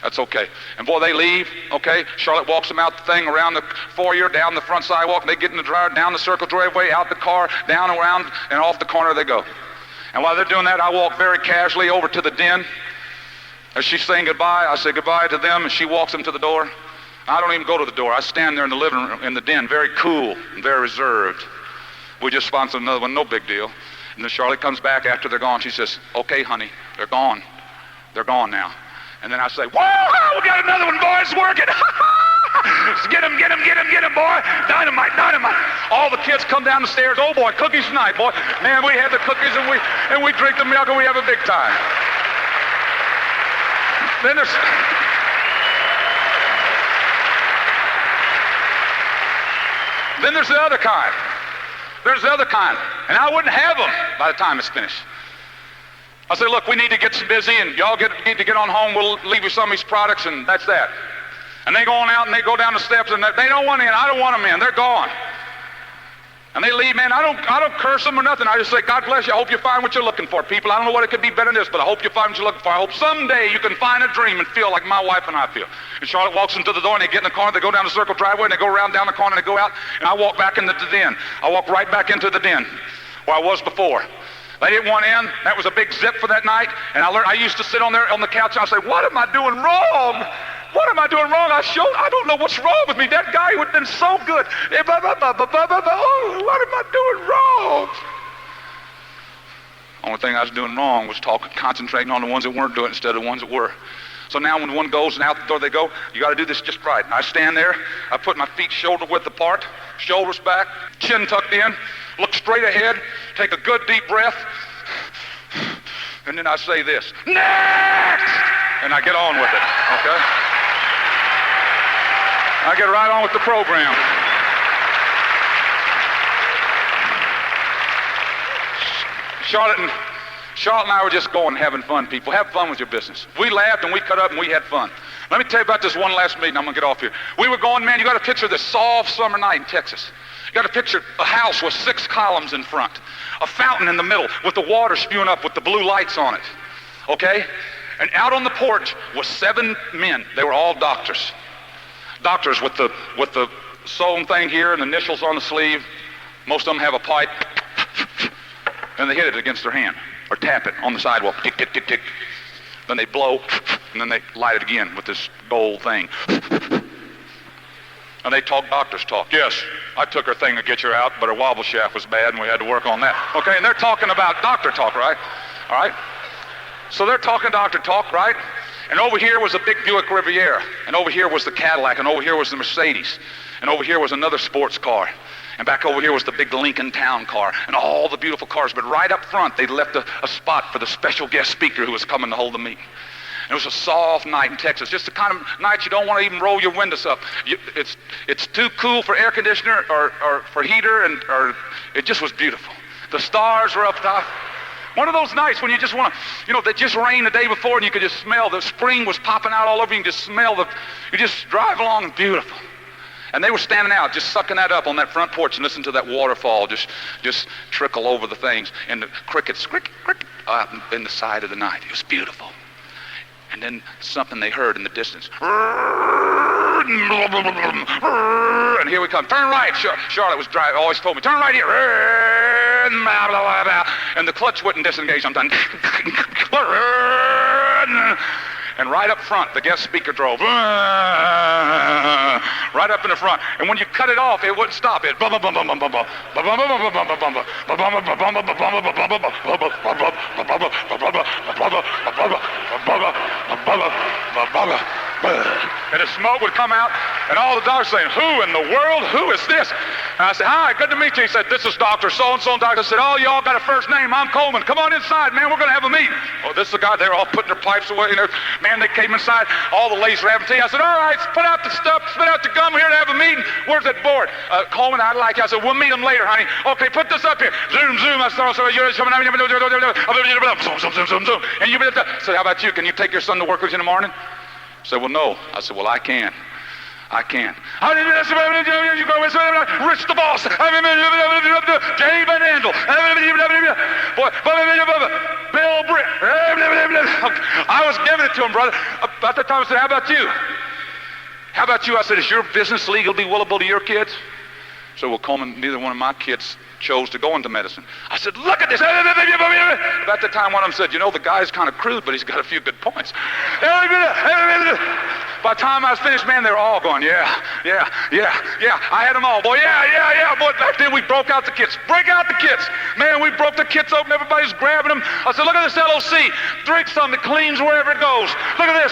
S2: That's okay. And boy, they leave, okay? Charlotte walks them out the thing, around the foyer, down the front sidewalk, and they get in the driveway, down the circle driveway, out the car, down around, and off the corner they go. And while they're doing that, I walk very casually over to the den. As she's saying goodbye, I say goodbye to them, and she walks them to the door. I don't even go to the door. I stand there in the living room, in the den, very cool and very reserved. We just sponsored another one, no big deal. And then Charlotte comes back after they're gone. She says, okay, honey, they're gone. They're gone now. And then I say, whoa, we got another one, boys, working. Get him, boy. Dynamite. All the kids come down the stairs. Oh, boy, cookies tonight, boy. Man, we have the cookies and we drink the milk and we have a big time. Then there's the other kind. And I wouldn't have them by the time it's finished. I say, look, we need to get busy, and y'all need to get on home. We'll leave you some of these products, and that's that. And they go on out, and they go down the steps, and they don't want in. I don't want them in. They're gone. And they leave, man. I don't curse them or nothing. I just say, God bless you. I hope you find what you're looking for, people. I don't know what it could be better than this, but I hope you find what you're looking for. I hope someday you can find a dream and feel like my wife and I feel. And Charlotte walks into the door, and they get in the car, they go down the circle driveway, and they go around down the corner, and they go out, and I walk back into the den. I walk right back into the den. where I was before. They didn't want in. That was a big zip for that night. And I used to sit on there on the couch and I'd say, what am I doing wrong? What am I doing wrong? I don't know what's wrong with me. That guy would have been so good. Oh, what am I doing wrong? Only thing I was doing wrong was concentrating on the ones that weren't doing it instead of the ones that were. So now when one goes and out the door they go, you got to do this just right. And I stand there, I put my feet shoulder width apart, shoulders back, chin tucked in, look straight ahead, take a good deep breath, and then I say this, next! And I get on with it, okay? I get right on with the program. Charlotte and I were just going, having fun, people. Have fun with your business. We laughed and we cut up and we had fun. Let me tell you about this one last meeting. I'm going to get off here. We were going, man, you got to picture this soft summer night in Texas. You got to picture a house with 6 columns in front, a fountain in the middle with the water spewing up with the blue lights on it, okay? And out on the porch was 7 men. They were all doctors. Doctors with the sewn thing here and the initials on the sleeve. Most of them have a pipe, and they hit it against their hand or tap it on the sidewalk, tick, tick, tick, tick. Then they blow, and then they light it again with this gold thing. And they talk doctors talk. Yes, I took her thing to get you out, but her wobble shaft was bad, and we had to work on that. Okay, and they're talking about doctor talk, right? All right? So they're talking doctor talk, right? And over here was a big Buick Riviera, and over here was the Cadillac, and over here was the Mercedes, and over here was another sports car. And back over here was the big Lincoln Town car and all the beautiful cars. But right up front, they left a spot for the special guest speaker who was coming to hold the meeting. And it was a soft night in Texas, just the kind of night you don't want to even roll your windows up. It's too cool for air conditioner or for heater, or it just was beautiful. The stars were up top. One of those nights when you just want to, they just rained the day before and you could just smell the spring was popping out all over you. You can just smell you just drive along and beautiful. And they were standing out, just sucking that up on that front porch and listening to that waterfall just trickle over the things. And the crickets, cricket, cricket, in the side of the night. It was beautiful. And then something they heard in the distance. And here we come. Turn right. Charlotte was driving, always told me, turn right here. And the clutch wouldn't disengage. I'm done. And right up front, the guest speaker drove. Right up in the front. And when you cut it off, it wouldn't stop. It. And the smoke would come out, and all the doctors saying, who in the world? Who is this? And I said, hi, good to meet you. He said, this is Dr. So-and-so. And Doctor said, oh, you all got a first name. I'm Coleman. Come on inside, man. We're going to have a meeting. Oh, this is the guy. They were all putting their pipes away. Man, they came inside. All the ladies were having tea. I said, all right, put out the stuff. Spit out the gum. We're here to have a meeting. Where's that board? Coleman, I'd like you. I said, we'll meet him later, honey. Okay, put this up here. Zoom, zoom. I said, zoom, zoom. And you said, how about you? Can you take your son to work with you in the morning? I said, well, no. I said, well, I can. I can. Rich the boss. Jay Van Andel. Bill Britt. I was giving it to him, brother. About that time I said, how about you? How about you? I said, is your business legally willable to your kids? So, well, Coleman, neither one of my kids chose to go into medicine. I said, look at this. About that time, one of them said, the guy's kind of crude, but he's got a few good points. By the time I was finished, man, they were all going, yeah. I had them all. Boy, yeah. Boy, back then we broke out the kits. Break out the kits. Man, we broke the kits open. Everybody's grabbing them. I said, look at this LOC. Drink something that cleans wherever it goes. Look at this.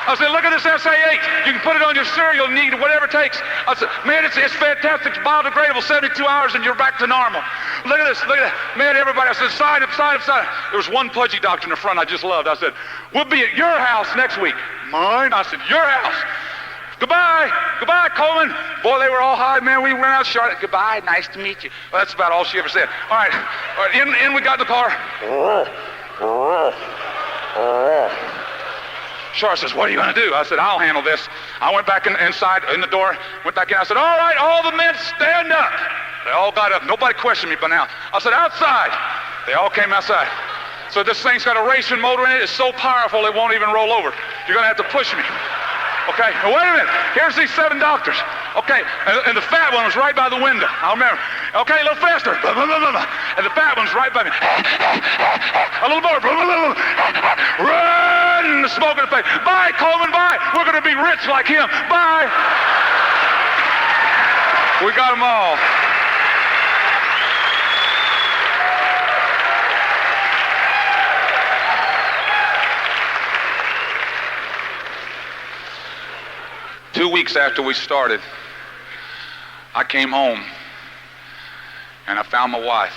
S2: I said, look at this SA8. You can put it on your cereal, need whatever it takes. I said, man, it's fantastic. It's biodegradable, 72 hours, and you're back to normal. Look at this, look at that. Man, everybody, I said, sign up. There was one pudgy doctor in the front I just loved. I said, we'll be at your house next week. Mine? I said, your house. Goodbye, Coleman. Boy, they were all high, man. We went out, Charlotte. Goodbye, nice to meet you. Well, that's about all she ever said. All right, in we got in the car. Charlotte says, what are you going to do? I said, I'll handle this. I went back inside, in the door, went back in. I said, all right, all the men stand up. They all got up. Nobody questioned me by now. I said, outside. They all came outside. So this thing's got a racing motor in it. It's so powerful it won't even roll over. You're going to have to push me. Okay, now wait a minute. Here's these 7 doctors. Okay, and the fat one was right by the window. I remember. Okay, a little faster. And the fat one's right by me. A little more. Run! The smoke in the face. Bye, Coleman, bye. We're going to be rich like him. Bye. We got them all. Two weeks after we started, I came home and I found my wife,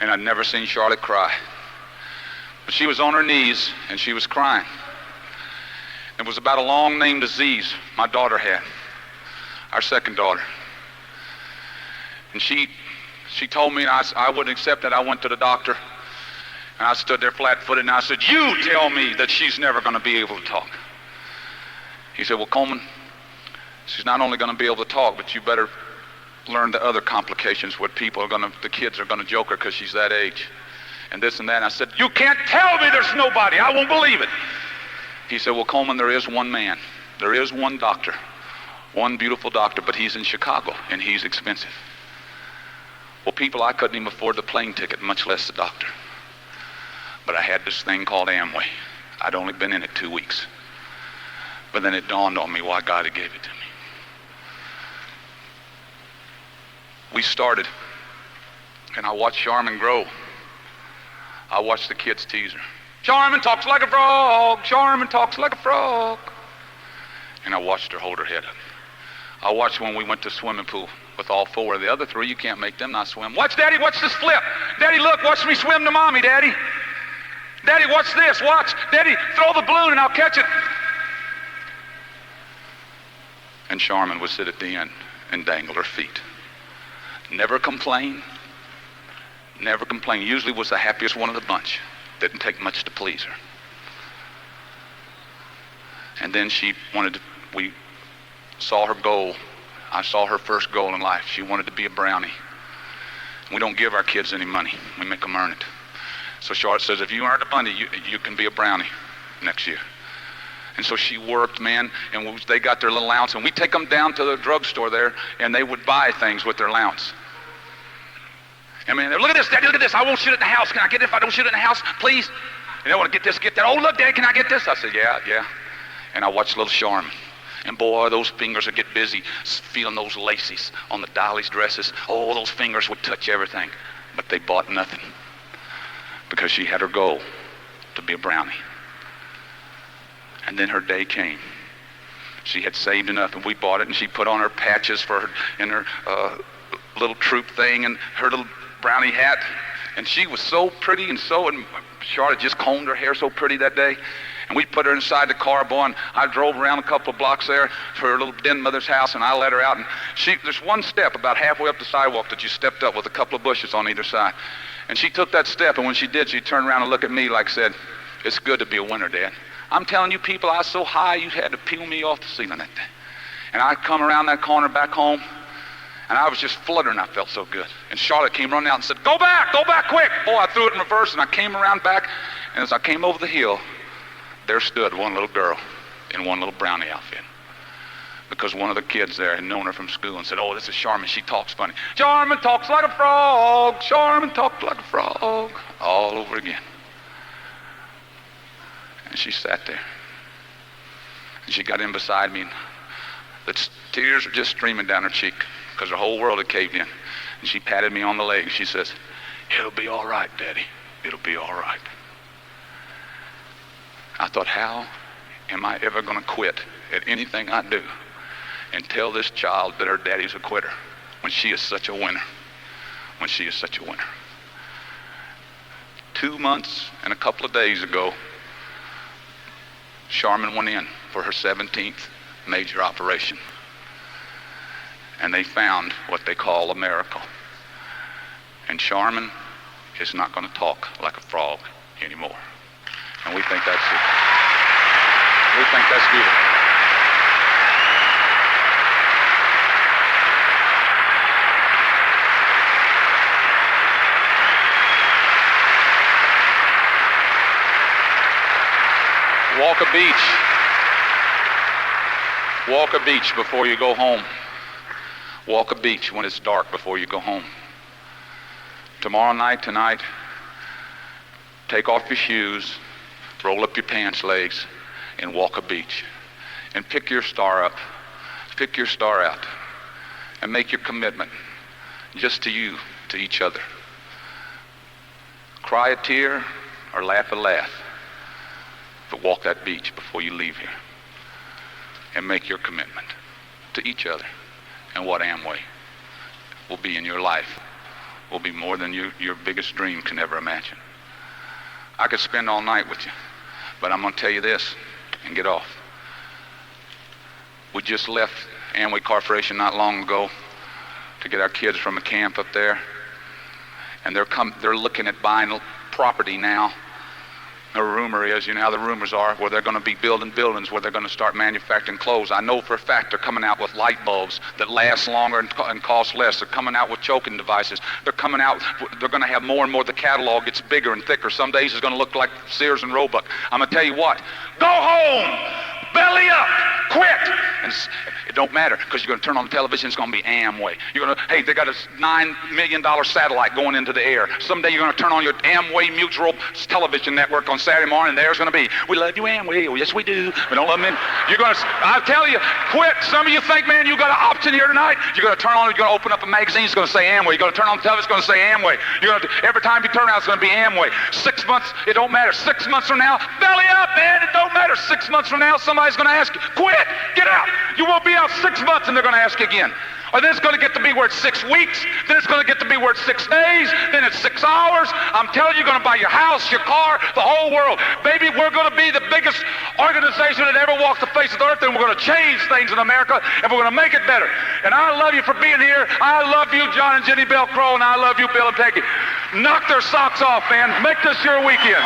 S2: and I'd never seen Charlotte cry. But she was on her knees and she was crying. It was about a long-named disease my daughter had, our second daughter. And she told me I wouldn't accept it. I went to the doctor and I stood there flat-footed and I said, "You tell me that she's never going to be able to talk." He said, "Well, Coleman, she's not only going to be able to talk, but you better learn the other complications, what the kids are going to joke her because she's that age, and this and that." And I said, "You can't tell me there's nobody. I won't believe it." He said, "Well, Coleman, there is one man. There is one doctor, one beautiful doctor, but he's in Chicago, and he's expensive." Well, people, I couldn't even afford the plane ticket, much less the doctor. But I had this thing called Amway. I'd only been in it 2 weeks. But then it dawned on me why God had gave it to me. We started, and I watched Charmin grow. I watched the kids tease her. "Charmin talks like a frog. Charmin talks like a frog." And I watched her hold her head up. I watched when we went to swimming pool with all four. The other three, you can't make them not swim. "Watch, Daddy, watch this flip. Daddy, look, watch me swim to Mommy, Daddy. Daddy, watch this, watch. Daddy, throw the balloon and I'll catch it." And Charmin would sit at the end and dangle her feet. Never complain. Never complain. Usually was the happiest one of the bunch. Didn't take much to please her. And then we saw her goal. I saw her first goal in life. She wanted to be a brownie. We don't give our kids any money. We make them earn it. So Charlotte says, "If you earn the money, you can be a brownie next year." And so she worked, man, and they got their little allowance, and we take them down to the drugstore there, and they would buy things with their allowance. And man, "Look at this, Daddy, look at this. I won't shoot it in the house. Can I get it if I don't shoot it in the house, please?" And they want to get this, get that. "Oh, look, Daddy, can I get this?" I said, yeah. And I watched little Charmin. And boy, those fingers would get busy feeling those laces on the dolly's dresses. Oh, those fingers would touch everything. But they bought nothing because she had her goal to be a brownie. And then her day came. She had saved enough, and we bought it, and she put on her patches in her little troop thing and her little brownie hat. And she was so pretty, and Charlotte just combed her hair so pretty that day. And we put her inside the car, boy, and I drove around a couple of blocks there to her little den mother's house, and I let her out. And there's one step about halfway up the sidewalk that you stepped up with a couple of bushes on either side. And she took that step, and when she did, she turned around and looked at me like said, "It's good to be a winner, Dad." I'm telling you, people, I was so high you had to peel me off the ceiling that day. And I come around that corner back home, and I was just fluttering. I felt so good. And Charlotte came running out and said, go back quick." Boy, I threw it in reverse, and I came around back, and as I came over the hill, there stood one little girl in one little brownie outfit. Because one of the kids there had known her from school and said, "Oh, this is Charmin. She talks funny. Charmin talks like a frog. Charmin talks like a frog." All over again. And she sat there. And she got in beside me, and the tears were just streaming down her cheek because her whole world had caved in. And she patted me on the leg. She says, "It'll be all right, Daddy. It'll be all right." I thought, how am I ever going to quit at anything I do and tell this child that her daddy's a quitter when she is such a winner? When she is such a winner. 2 months and a couple of days ago, Charmin went in for her 17th major operation. And they found what they call a miracle. And Charmin is not going to talk like a frog anymore. And we think that's it. We think that's beautiful. Walker Beach. Walk a beach before you go home. Walk a beach when it's dark before you go home. Tomorrow night, tonight, take off your shoes, roll up your pants legs, and walk a beach. And pick your star up. Pick your star out. And make your commitment just to you, to each other. Cry a tear or laugh a laugh. But walk that beach before you leave here. And make your commitment to each other. And what Amway will be in your life will be more than your biggest dream can ever imagine. I could spend all night with you, but I'm going to tell you this and get off. We just left Amway Corporation not long ago to get our kids from a camp up there, and they're looking at buying property now. The rumor is, you know how the rumors are, where they're going to be building buildings where they're going to start manufacturing clothes. I know for a fact they're coming out with light bulbs that last longer and cost less. They're coming out with choking devices. They're going to have more and more. The catalog gets bigger and thicker. Some days it's going to look like Sears and Roebuck. I'm going to tell you what, go home, belly up, quit. And it don't matter, because you're going to turn on the television, it's going to be Amway. Hey, they got a $9 million satellite going into the air. Someday you're going to turn on your Amway Mutual television network on Saturday morning, and there's going to be, we love you, Amway. Oh, yes, we do. We don't love them. I'll tell you, quit. Some of you think, man, you got an option here tonight. You're going to turn on, you're going to open up a magazine, it's going to say Amway. You're going to turn on the television, it's going to say Amway. Every time you turn out, it's going to be Amway. 6 months, it don't matter. 6 months from now, belly up, man, it don't matter. 6 months from now, somebody's going to ask you, quit, get out. You won't be out 6 months, and they're going to ask you again. Or then it's going to get to be where it's 6 weeks, then it's going to get to be where it's 6 days, then it's 6 hours. I'm telling you, you're going to buy your house, your car, the whole world. Baby, we're going to be the biggest organization that ever walked the face of the earth, and we're going to change things in America, and we're going to make it better. And I love you for being here. I love you, John and Jenny Belle Crow, and I love you, Bill and Peggy. Knock their socks off, man. Make this your weekend.